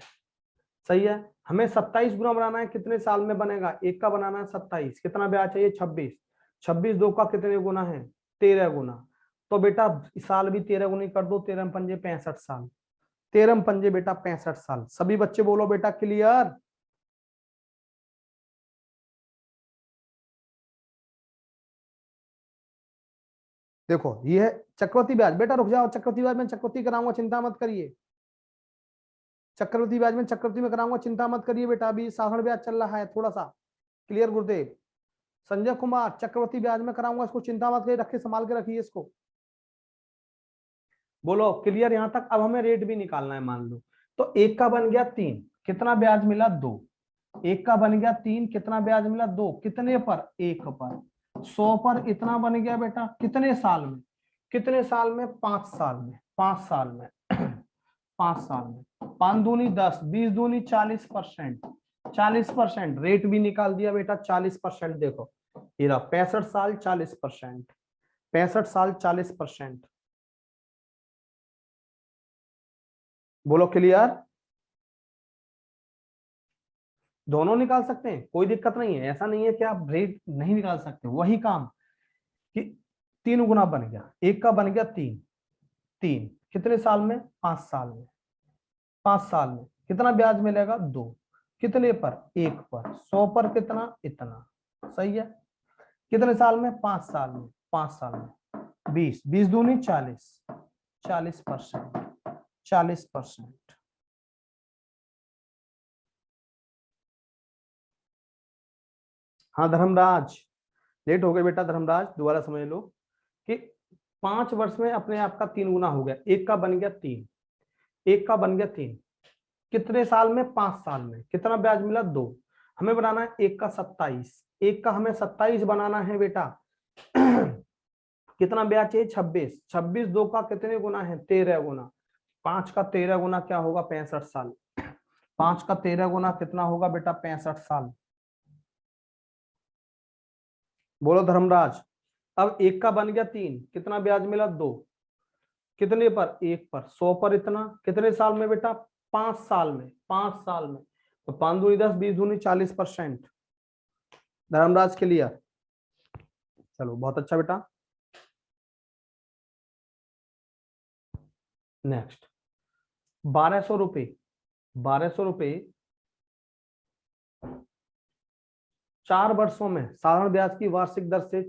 सही है, हमें 27 गुना बनाना है, कितने साल में बनेगा? एक का बनाना है 27, कितना ब्याज चाहिए? 26। 26 दो का कितने गुना है? 13 गुना। तो बेटा साल भी 13 गुनी कर दो, 13 पंजे 65 साल, 13 पंजे बेटा 65 साल। सभी बच्चे बोलो बेटा क्लियर? देखो ये है चक्रवृद्धि ब्याज, बेटा रुक जाओ, चक्रवृद्धि ब्याज में चक्रवृद्धि कराऊंगा, चिंता मत करिए, चक्रवृद्धि ब्याज में चक्रवृद्धि में कराऊंगा, चिंता मत करिए बेटा, अभी साधारण ब्याज चल रहा है थोड़ा सा। क्लियर गुरुदेव? संजय कुमार चक्रवृद्धि ब्याज में कराऊंगा, इसको चिंता मत करिए, रखिए, संभाल के रखिए इसको। बोलो क्लियर यहां तक? अब हमें रेट भी निकालना है, मान लो तो एक का बन गया 3, कितना ब्याज मिला? 2। एक का बन गया 3, कितना ब्याज मिला? 2। कितने पर? 1 पर। 100 पर इतना बन गया बेटा, कितने साल में? कितने साल में? 5 साल में, 5 साल में, 5 साल में। 5 दूनी 10, 20 दूनी 40%, 40% रेट भी निकाल दिया बेटा, 40%। देखो ये रहा 65 साल 40%, 65 साल 40%। बोलो क्लियर? दोनों निकाल सकते हैं, कोई दिक्कत नहीं है, ऐसा नहीं है कि आप रेट नहीं निकाल सकते, वही काम कि 3 गुना बन गया, एक का बन गया 3, 3 कितने साल में? 5 साल में, 5 साल में कितना ब्याज मिलेगा? 2। कितने पर? 1 पर। 100 पर कितना? इतना। सही है, कितने साल में? 5 साल में, 5 साल में। 20, 20 दूनी 40, 40%, 40%। हाँ धर्मराज, लेट हो गए बेटा, धर्मराज दोबारा समझ लो कि 5 वर्ष में अपने आप का 3 गुना हो गया, एक का बन गया 3, एक का बन गया 3, कितने साल में? 5 साल में। कितना ब्याज मिला? 2। हमें बनाना है एक का 27, एक का हमें 27 बनाना है बेटा। कितना ब्याज चाहिए? 26। 26 दो का कितने गुना है? 13 गुना। 5 का 13 गुना क्या होगा? 65 साल। 5 का 13 गुना कितना होगा बेटा? 65 साल। बोलो धर्मराज। अब एक का बन गया 3, कितना ब्याज मिला? 2। कितने पर? 1 पर। 100 पर इतना, कितने साल में बेटा? 5 साल में, 5 साल में। तो 5 दूनी 10, 20 दूनी 40%। धर्मराज क्लियर? चलो बहुत अच्छा बेटा। नेक्स्ट, 1200 रुपये, 1200 रुपये 4 वर्षों में साधारण ब्याज की वार्षिक दर से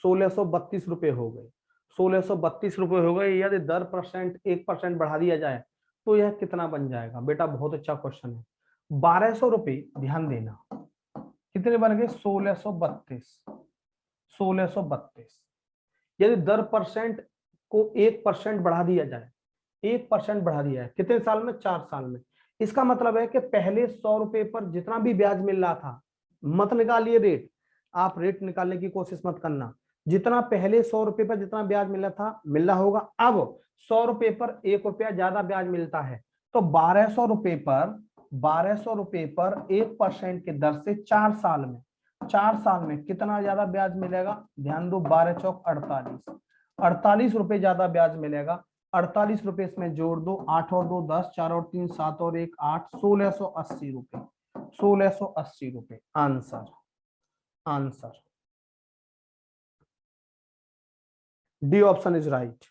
1632 रुपये हो गए, 1632 रुपये हो गए। यदि दर परसेंट 1% बढ़ा दिया जाए तो यह कितना बन जाएगा बेटा? बहुत अच्छा क्वेश्चन है। 1200 रुपए, ध्यान देना कितने बन गए, 1632। 1632 यदि दर परसेंट को 1% बढ़ा दिया जाए, 1% बढ़ा दिया है, कितने साल में, 4 साल में। इसका मतलब है कि पहले 100 रुपए पर जितना भी ब्याज मिल रहा था, मत निकालिए रेट, आप रेट निकालने की कोशिश मत करना, जितना पहले 100 रुपए पर जितना ब्याज मिल रहा था मिल रहा होगा, अब 100 रुपए पर 1 रुपया ज्यादा ब्याज मिलता है, तो 1200 रुपए पर 1% की दर से 4 साल में कितना ज्यादा ब्याज मिलेगा, ध्यान दो, 12 चौक 48, 48 रुपए ज्यादा ब्याज मिलेगा। 48 रुपए इसमें जोड़ दो, 8 और 2 10, 4 और 3 7 और 1 8, 1680 रुपए, 1680 रुपए answer. Answer D option is right.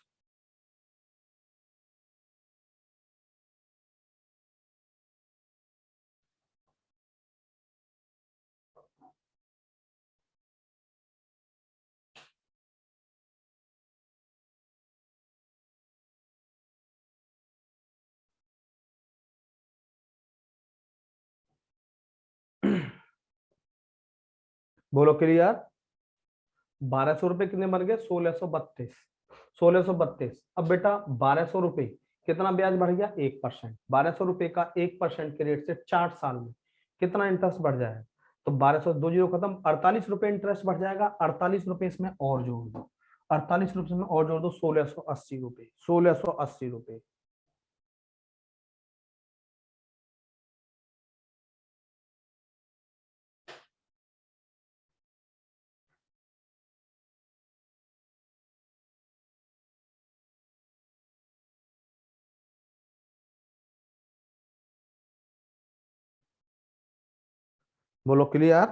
बोलो क्लियर। 1200 रुपए कितने बन गए, 1632। 1632। अब बेटा 1200 रुपए कितना ब्याज बढ़ गया, 1%। 1200 रुपए का 1% के रेट से 4 साल में कितना इंटरेस्ट बढ़ जाएगा, तो 1200 दो जीरो खत्म, 48 रुपए इंटरेस्ट बढ़ जाएगा। 48 रुपए इसमें और जोड़ दो, 48 रुपए में और जोड़ दो, 1680 रुपए, 1680 रुपए। बोलो क्लियर।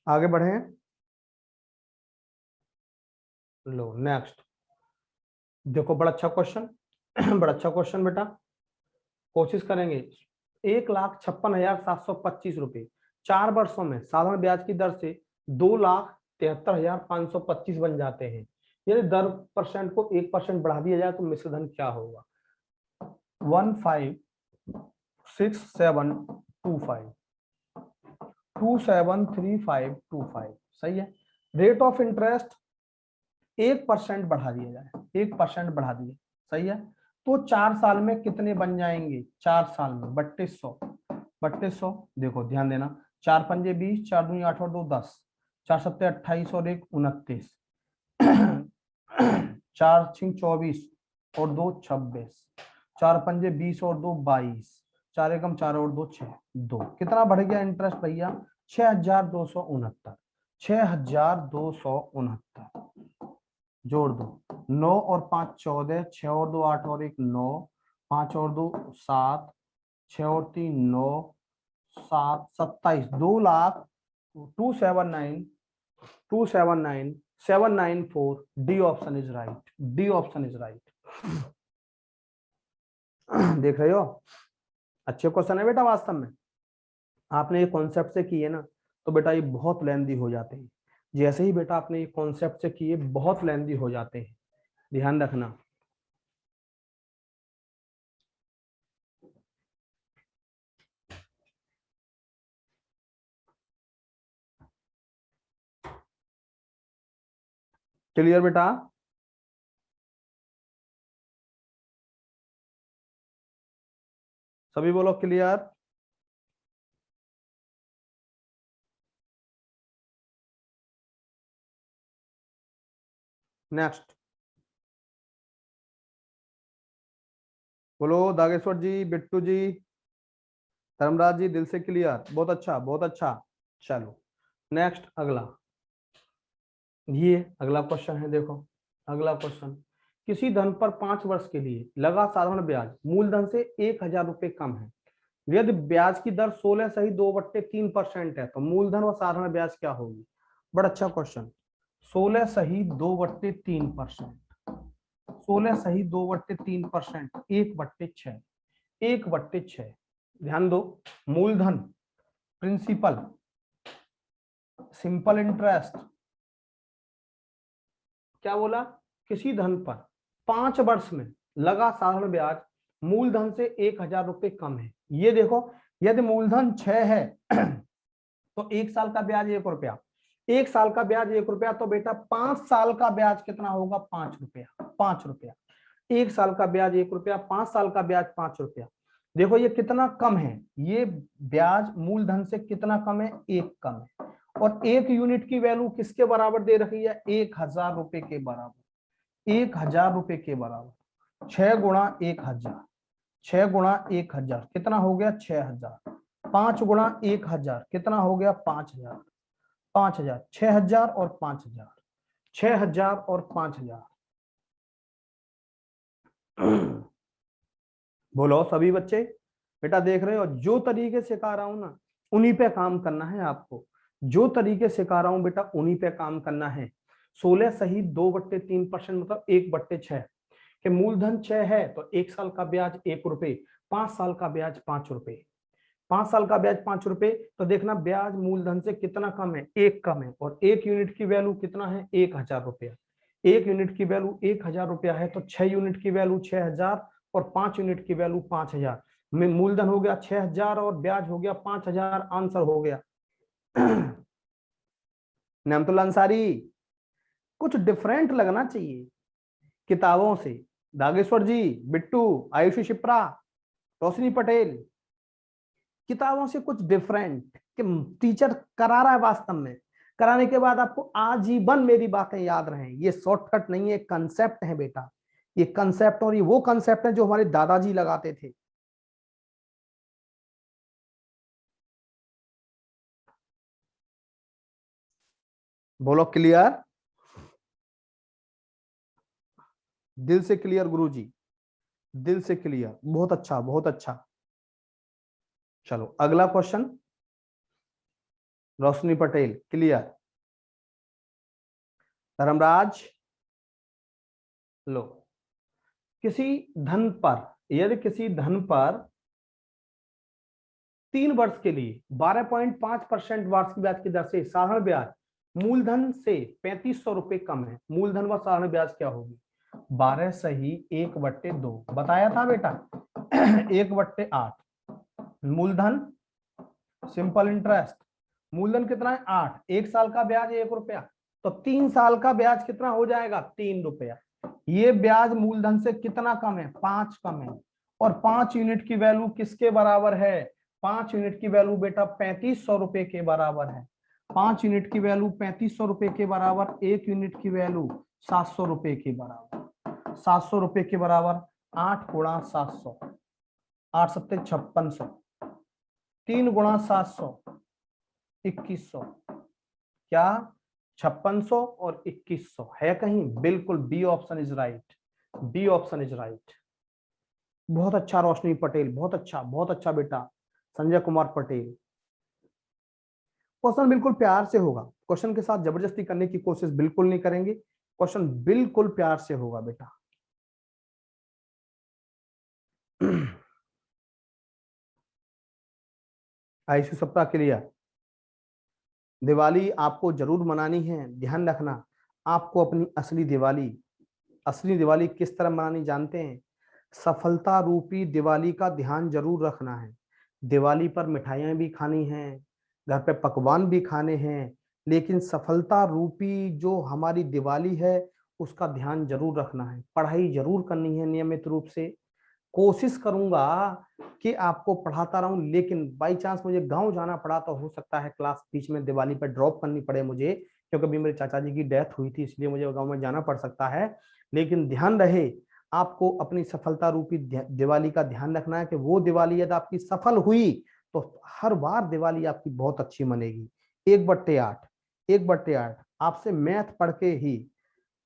आगे बढ़े, लो नेक्स्ट। देखो बड़ा अच्छा क्वेश्चन बड़ा अच्छा क्वेश्चन बेटा, कोशिश करेंगे। 1,56,725 रुपए 4 वर्षों में साधारण ब्याज की दर से 2,73,525 बन जाते हैं। यदि दर परसेंट को 1% बढ़ा दिया जाए तो मिश्र धन क्या होगा, 156725, 273525, सही है। रेट ऑफ इंटरेस्ट 1% बढ़ा दिया जाए, 1% बढ़ा दिए, सही है। तो 4 साल में कितने बन जाएंगे, 4 साल में 3200, 3200। देखो ध्यान देना, 4 पंजे 20, 4 दूनी 8 और 2 10, 4 सत्ते 28 और 1 29, 4 छिंग 24 और 2 26, 4 पंजे 20 और 2 22, 4 एकम 4 और 2 6, 2 कितना बढ़ गया इंटरेस्ट भैया, 6269, 6269 जोड़ दो, 9 और 5 14, 6 और 2 8 और 1 9, 5 और 2 7, 6 और 3 9, 7 27, 2,00,000 279 279 794, D option is right, D option is right. देख रहे हो, अच्छे क्वेश्चन है बेटा, वास्तव में आपने ये कॉन्सेप्ट से किए ना तो बेटा ये बहुत लेंदी हो जाते हैं, जैसे ही बेटा आपने ये कॉन्सेप्ट से किए बहुत लेंदी हो जाते हैं, ध्यान रखना। क्लियर बेटा, सभी बोलो क्लियर। नेक्स्ट बोलो दागेश्वर जी, बिट्टू जी, धर्मराज जी, दिल से क्लियर, बहुत अच्छा बहुत अच्छा। चलो नेक्स्ट अगला, ये अगला क्वेश्चन है, देखो अगला क्वेश्चन। किसी धन पर 5 वर्ष के लिए लगा साधारण ब्याज मूलधन से 1,000 रुपए कम है, यदि ब्याज की दर 16 सही 2/3% है तो मूलधन और साधारण ब्याज क्या होगी। बड़ा अच्छा क्वेश्चन, 16 सही 2/3%, 16 सही 2/3%, 1/6, 1/6। ध्यान दो, मूलधन, प्रिंसिपल, सिंपल इंटरेस्ट, क्या बोला, किसी धन पर 5 वर्ष में लगा साधारण ब्याज मूलधन से 1000 रुपये कम है। ये देखो, यदि मूलधन 6 है तो 1 साल का ब्याज 1 रुपया, 1 साल का ब्याज 1 रुपया, तो बेटा 5 साल का ब्याज कितना होगा, 5 रुपया, 5 रुपया। 1 साल का ब्याज 1 रुपया, 5 साल का ब्याज 5 रुपया। देखो ये कितना कम है, ये ब्याज मूलधन से कितना कम है, 1 कम है। और 1 यूनिट की वैल्यू किसके बराबर दे रखी है, 1000 रुपए के बराबर, 1000 रुपए के बराबर। 6 गुणा 1000, 6 गुणा 1000 कितना हो गया, 6000। 5 गुणा 1000 कितना हो गया, 5000, 5000, 6000 और 5000, 6000 और 5000। बोलो सभी बच्चे, बेटा देख रहे हो, जो तरीके से सिखा रहा हूं ना उन्हीं पे काम करना है आपको, जो तरीके से सिखा रहा हूं बेटा उन्हीं पे काम करना है। 16 सही 2/3% मतलब 1/6 के मूलधन 6 है तो 1 साल का ब्याज 1 रुपए, 5 साल का ब्याज 5 रुपए, 5 साल का ब्याज 5 रुपए। तो देखना ब्याज मूलधन से कितना कम है, 1 कम है। और 1 यूनिट की वैल्यू कितना है, 1000 रुपया। 1 यूनिट की वैल्यू 1000 रुपया है तो 6 यूनिट की वैल्यू 6000 और 5 यूनिट की वैल्यू 5000 में मूलधन हो गया 6000 और ब्याज हो गया 5000। आंसर हो गया। नेमतुल अंसारी, कुछ डिफरेंट लगना चाहिए किताबों से। दागेश्वर जी, बिट्टू, आयुषी शिप्रा, रोशनी पटेल, किताबों से कुछ डिफरेंट कि टीचर करा रहा है, वास्तव में कराने के बाद आपको आजीवन मेरी बातें याद रहें। ये शॉर्टकट नहीं है, कंसेप्ट है बेटा, ये कंसेप्ट, और ये वो कंसेप्ट है जो हमारे दादाजी लगाते थे। बोलो क्लियर, दिल से क्लियर गुरुजी, दिल से क्लियर, बहुत अच्छा बहुत अच्छा। चलो अगला क्वेश्चन, रोशनी पटेल क्लियर, धर्मराज लो। किसी धन पर, यदि किसी धन पर 3 वर्ष के लिए 12.5% वार्षिक ब्याज की दर से साधारण ब्याज मूलधन से 3500 रुपए कम है, मूलधन व साधारण ब्याज क्या होगी। 12 सही 1/2 बताया था बेटा, 1/8 मूलधन, सिंपल इंटरेस्ट, मूलधन कितना है 8, 1 साल का ब्याज 1 रुपया, तो 3 साल का ब्याज कितना हो जाएगा, 3 रुपया। ये ब्याज मूलधन से कितना कम है, 5 कम है। और 5 यूनिट की वैल्यू किसके बराबर है, 5 यूनिट की वैल्यू बेटा 3500 रुपए के बराबर है। 5 यूनिट की वैल्यू 3500 रुपए के बराबर, 1 यूनिट की वैल्यू 700 रुपए के बराबर, 700 रुपए के बराबर। 8 गुणा 700, 8 सत्ते 5600, 3 गुणा 700 2100, क्या 5600 और 2100 है कहीं, बिल्कुल B option is right, B option is right. बहुत अच्छा रोशनी पटेल, बहुत अच्छा बेटा संजय कुमार पटेल। क्वेश्चन बिल्कुल प्यार से होगा, क्वेश्चन के साथ जबरदस्ती करने की कोशिश बिल्कुल नहीं करेंगे, क्वेश्चन बिल्कुल प्यार से होगा बेटा। आयुषी सप्ताह के लिए दिवाली आपको जरूर मनानी है, ध्यान रखना। आपको अपनी असली दिवाली किस तरह मनानी जानते हैं, सफलता रूपी दिवाली का ध्यान जरूर रखना है। दिवाली पर मिठाइयां भी खानी हैं, घर पे पकवान भी खाने हैं, लेकिन सफलता रूपी जो हमारी दिवाली है उसका ध्यान जरूर रखना है। पढ़ाई जरूर करनी है नियमित रूप से, कोशिश करूंगा कि आपको पढ़ाता रहूं, लेकिन बाई चांस मुझे गांव जाना पड़ा तो हो सकता है क्लास बीच में दिवाली पर ड्रॉप करनी पड़े मुझे, क्योंकि अभी मेरे चाचा जी की डेथ हुई थी, इसलिए मुझे गांव में जाना पड़ सकता है। लेकिन ध्यान रहे, आपको अपनी सफलता रूपी दिवाली का ध्यान रखना है कि वो दिवाली यदि आपकी सफल हुई तो हर बार दिवाली आपकी बहुत अच्छी मनेगी। 1/8, 1/8 आपसे मैथ पढ़ के ही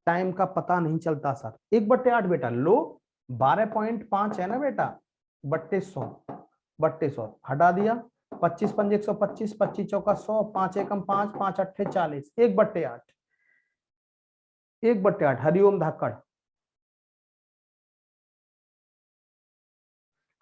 टाइम का पता नहीं चलता सर। 1/8 बेटा लो, 12.5 है ना बेटा, बट्टे 100 हटा दिया, 25 पंजे 125, 25 चौका 100, 5 एकम 5, 5 अट्ठे 40, 1/8, 1/8 हरिओम धाकड़।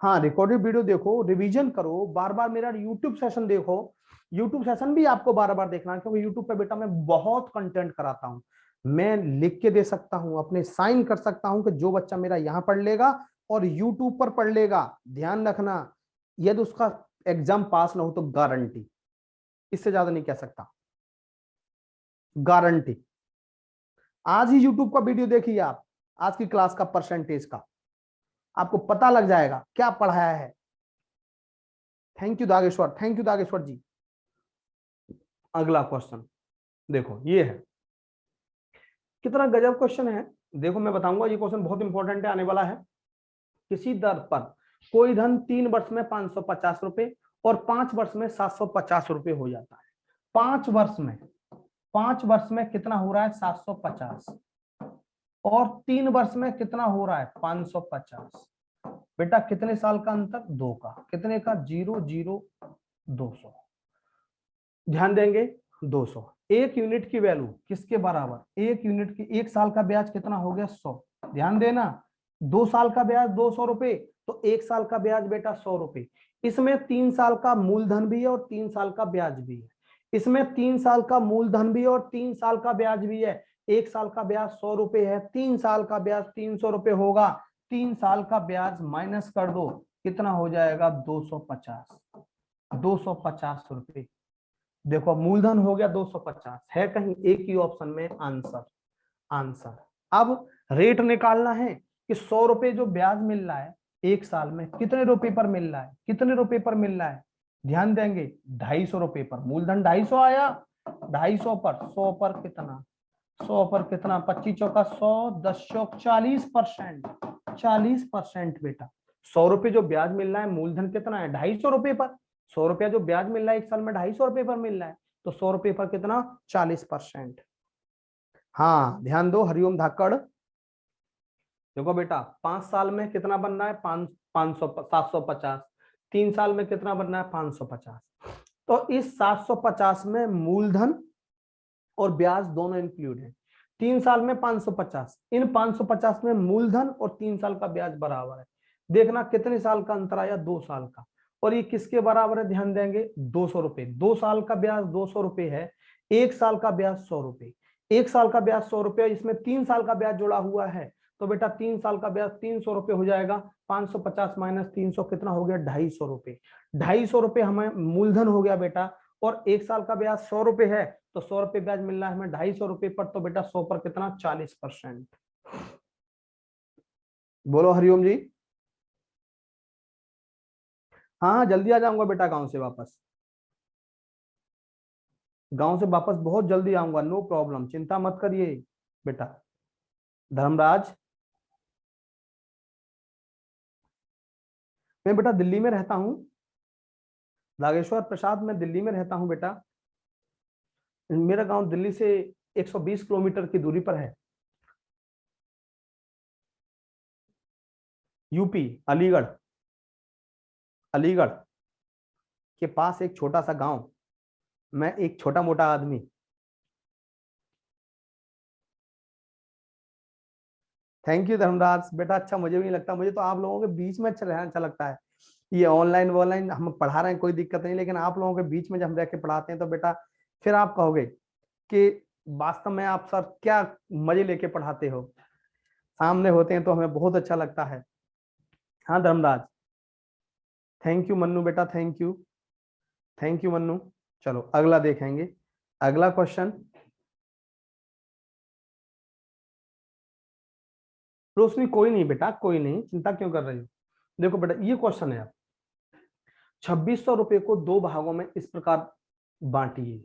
हाँ रिकॉर्डेड वीडियो देखो, रिवीजन करो, बार बार मेरा यूट्यूब सेशन देखो, यूट्यूब सेशन भी आपको बार बार देखना है, क्योंकि यूट्यूब पे बेटा मैं बहुत कंटेंट कराता हूँ। मैं लिख के दे सकता हूं, अपने साइन कर सकता हूं कि जो बच्चा मेरा यहां पढ़ लेगा और यूट्यूब पर पढ़ लेगा, ध्यान रखना, यदि उसका एग्जाम पास ना हो तो गारंटी, इससे ज्यादा नहीं कह सकता, गारंटी। आज ही यूट्यूब का वीडियो देखिए आप, आज की क्लास का परसेंटेज का, आपको पता लग जाएगा क्या पढ़ाया है। Thank you Dageshwar, thank you Dageshwar जी। अगला क्वेश्चन देखो, ये है, कितना गजब क्वेश्चन है। देखो मैं बताऊंगा, ये क्वेश्चन बहुत इंपॉर्टेंट है, आने वाला है। किसी दर पर कोई धन 3 वर्ष में 550 रुपए और 5 वर्ष में 750 रुपए हो जाता है। 5 वर्ष में कितना हो रहा है? 750। और 3 वर्ष में कितना हो रहा है? 550। बेटा कितने साल का अंतर? 2 का। कितने का? 0 0 200। ध्यान देंगे, 200। एक यूनिट की वैल्यू किसके बराबर? एक यूनिट की, एक साल का ब्याज कितना हो गया? 100। ध्यान देना, 2 साल का ब्याज 200 रुपए, तो 1 साल का ब्याज बेटा 100 रुपए। इसमें 3 साल का मूलधन भी है और 3 साल का ब्याज भी है। इसमें 3 साल का मूलधन भी है और 3 साल का ब्याज भी है। 1 साल का ब्याज 100 रुपए है, 3 साल का ब्याज 300 रुपए होगा। 3 साल का ब्याज माइनस कर दो, कितना हो जाएगा? 250। 250 रुपए। देखो मूलधन हो गया 250, है कहीं एक ही ऑप्शन में आंसर। आंसर अब रेट निकालना है कि 100 रुपए जो ब्याज मिल रहा है 1 साल में, कितने रुपए पर मिल रहा है? कितने रुपए पर मिल रहा है? ध्यान देंगे, 250 रुपए पर। मूलधन 250 आया, 250 पर 100 पर कितना? 100 पर कितना? 25 चौका 100, 10 चौक 40%। 40% बेटा। 100 रुपए जो ब्याज मिल रहा है, मूलधन कितना है? 250 रुपए पर। 100 रुपया जो ब्याज मिल रहा है 1 साल में, 250 रुपए पर मिल रहा है, तो 100 रुपए पर कितना? 40%। हाँ ध्यान दो हरिओम धाकड़। देखो बेटा 5 साल में कितना बनना है? 500 750। 3 साल में कितना बनना है? 550। तो इस 750 में मूलधन और ब्याज दोनों इंक्लूड है। 3 साल में 550, इन 550 में मूलधन और 3 साल का ब्याज बराबर है। देखना कितने साल का अंतर आया? 2 साल का। और ये किसके बराबर है? ध्यान देंगे, 200 रुपए। 2 साल का ब्याज 200 रुपए है, 1 साल का ब्याज 100 रुपए। 1 साल का ब्याज 100 रुपए, इसमें 3 साल का ब्याज जुड़ा हुआ है, तो बेटा 3 साल का ब्याज 300 रुपए हो जाएगा। 550 माइनस 300 कितना हो गया? 250 रुपए। 250 रुपए हमें मूलधन हो गया बेटा, और 1 साल का ब्याज 100 रुपए है, तो 100 रुपए ब्याज मिल रहा है हमें 250 रुपए पर, तो बेटा 100 पर कितना? 40%। बोलो हरिओम जी। हाँ जल्दी आ जाऊंगा बेटा गांव से वापस, गांव से वापस बहुत जल्दी आऊंगा, नो प्रॉब्लम, चिंता मत करिए बेटा। धर्मराज, मैं बेटा दिल्ली में रहता हूँ। नागेश्वर प्रसाद, मैं दिल्ली में रहता हूँ बेटा। मेरा गांव दिल्ली से 120 किलोमीटर की दूरी पर है। यूपी, अलीगढ़। अलीगढ़ के पास एक छोटा सा गांव, मैं एक छोटा मोटा आदमी। थैंक यू धर्मराज बेटा। अच्छा मुझे भी नहीं लगता, मुझे तो आप लोगों के बीच में अच्छा रहना अच्छा लगता है। ये ऑनलाइन वॉनलाइन हम पढ़ा रहे हैं कोई दिक्कत नहीं, लेकिन आप लोगों के बीच में जब हम रह के पढ़ाते हैं तो बेटा फिर आप कहोगे कि वास्तव में आप सर क्या मजे लेके पढ़ाते हो। सामने होते हैं तो हमें बहुत अच्छा लगता है। हाँ धर्मराज, थैंक यू मन्नू बेटा, thank you, thank you Mannu. चलो अगला देखेंगे, अगला क्वेश्चन। रोशनी कोई नहीं बेटा, कोई नहीं, चिंता क्यों कर रही हो। देखो बेटा ये क्वेश्चन है, 2600 रुपए को 2 भागों में इस प्रकार बांटिए,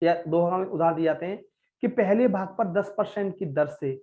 या 2 भागों में उधार दिए जाते हैं कि पहले भाग पर 10% की दर से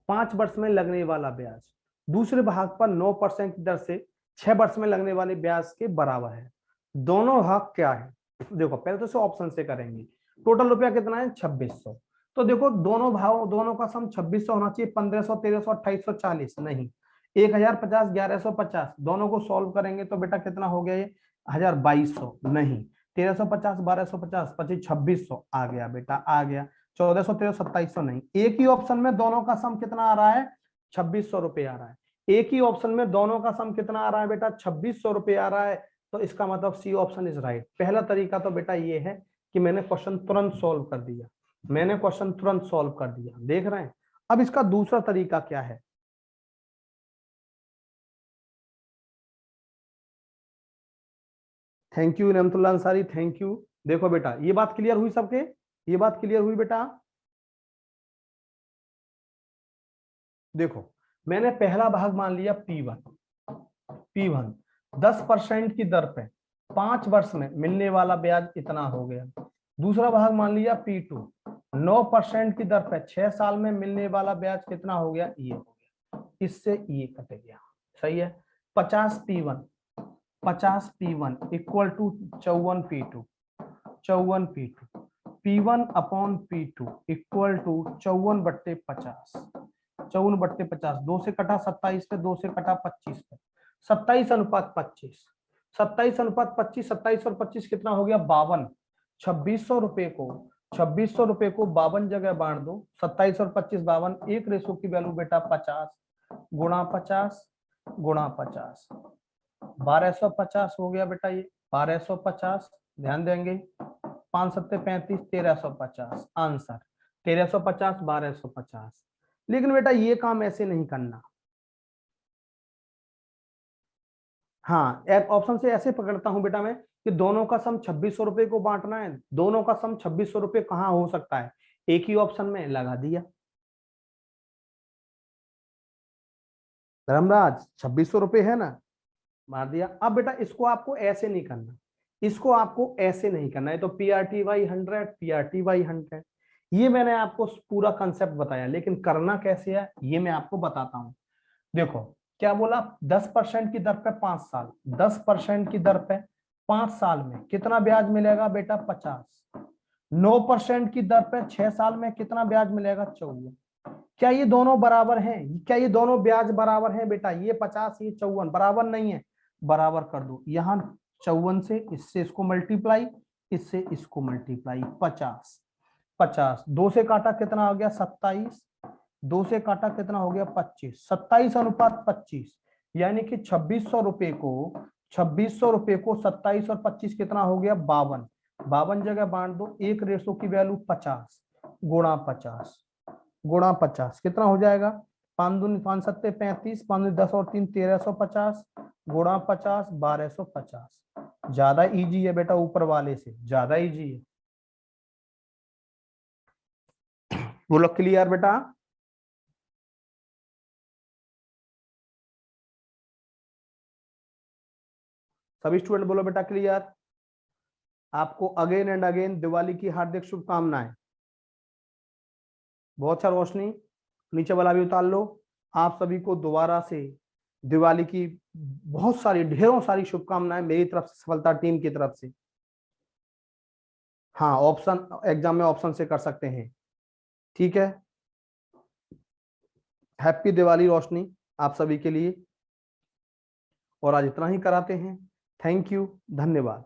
5 वर्ष में लगने वाला ब्याज दूसरे भाग पर 9% की दर से 6 वर्ष में लगने वाले ब्याज के बराबर है। दोनों भाग क्या है? देखो पहले तो इसे ऑप्शन से करेंगे। टोटल रुपया कितना है? 2600। तो देखो दोनों भाव, दोनों का सम 2600 होना चाहिए। 1500, 1300, 2840 नहीं, 1050, 1150, दोनों को सॉल्व करेंगे तो बेटा कितना हो गया? ये 1200 नहीं, 1350, 1250, 25, 2600 आ गया बेटा, आ गया। 1400, 1300, 2700 नहीं, एक ही ऑप्शन में दोनों का सम कितना आ रहा है? 2600 रुपए आ रहा है। एक ही ऑप्शन में दोनों का सम कितना आ रहा है बेटा? 2600 रुपए आ रहा है। तो इसका मतलब सी ऑप्शन इज राइट। पहला तरीका तो बेटा ये है कि मैंने क्वेश्चन तुरंत सॉल्व कर दिया। मैंने क्वेश्चन तुरंत सॉल्व कर दिया, देख रहे हैं। अब इसका दूसरा तरीका क्या है, थैंक यू रहमतुल्लाह अंसारी, थैंक यू। देखो बेटा, ये बात क्लियर हुई सबके, ये बात क्लियर हुई बेटा। देखो, मैंने पहला भाग मान लिया P1 10% की दर पे 5 वर्ष में मिलने वाला ब्याज इतना हो गया। दूसरा भाग मान लिया P2 9% की दर पे 6 साल में मिलने वाला ब्याज कितना हो गया, ये हो गया, इससे ये कट गया, सही है। 50 P1 equal to 54 P2 P1 upon P2 equal to 54/50 54/50, 2 से कटा 27 पे, 2 से कटा 25 पे, 27:25 27:25 27 और 25 कितना हो गया, 52। 2600 रुपए को 52 जगह बांट दो, 27 और 25 52, एक रेशो की वैल्यू बेटा 50 गुणा 50 गुणा 50 1250 हो गया बेटा, ये 1250, ध्यान देंगे 5 7 35 1350, आंसर 1350 1250। लेकिन बेटा ये काम ऐसे नहीं करना, हाँ एक ऑप्शन से ऐसे पकड़ता हूं बेटा मैं कि दोनों का सम 2600 रुपए को बांटना है, दोनों का सम 2600 रुपए कहाँ हो सकता है, एक ही ऑप्शन में लगा दिया। धर्मराज 2600 रुपए है ना, मार दिया। अब बेटा इसको आपको ऐसे नहीं करना, इसको आपको ऐसे नहीं करना है, तो PRT/100 ये मैंने आपको पूरा कंसेप्ट बताया, लेकिन करना कैसे है ये मैं आपको बताता हूं। देखो क्या बोला, 10% की दर पे 5 साल, 10% की दर पे 5 साल में कितना ब्याज मिलेगा बेटा, 50। 9% की दर पे 6 साल में कितना ब्याज मिलेगा, 54। क्या ये दोनों बराबर हैं, क्या ये दोनों ब्याज बराबर हैं बेटा, ये 50 ये 54 बराबर नहीं है, बराबर कर दो। यहाँ 54 से इससे इसको मल्टीप्लाई, इससे इसको मल्टीप्लाई, 50 50, 2 से काटा कितना हो गया, 27, 2 से काटा कितना हो गया, 25, 27:25, यानी कि 2600 रुपए को 27 और 25 कितना हो गया, 52। 52 जगह बांट दो, एक रेशो की वैल्यू 50 गुणा 50 गुणा 50 कितना हो जाएगा, 5 दूनी 5 सत्ते 35, 5 10 और 3 1350 गुणा 50 1250। ज्यादा इजी है बेटा, ऊपर वाले से ज्यादा इजी है। बोलो क्लियर बेटा, सभी स्टूडेंट बोलो बेटा क्लियर। आपको अगेन एंड अगेन दिवाली की हार्दिक शुभकामनाएं। बहुत अच्छा रोशनी, नीचे वाला भी उतार लो। आप सभी को दोबारा से दिवाली की बहुत सारी ढेरों सारी शुभकामनाएं मेरी तरफ से, सफलता टीम की तरफ से। हाँ ऑप्शन एग्जाम में ऑप्शन से कर सकते हैं, ठीक है। हैप्पी दिवाली रोशनी आप सभी के लिए, और आज इतना ही कराते हैं। थैंक यू, धन्यवाद।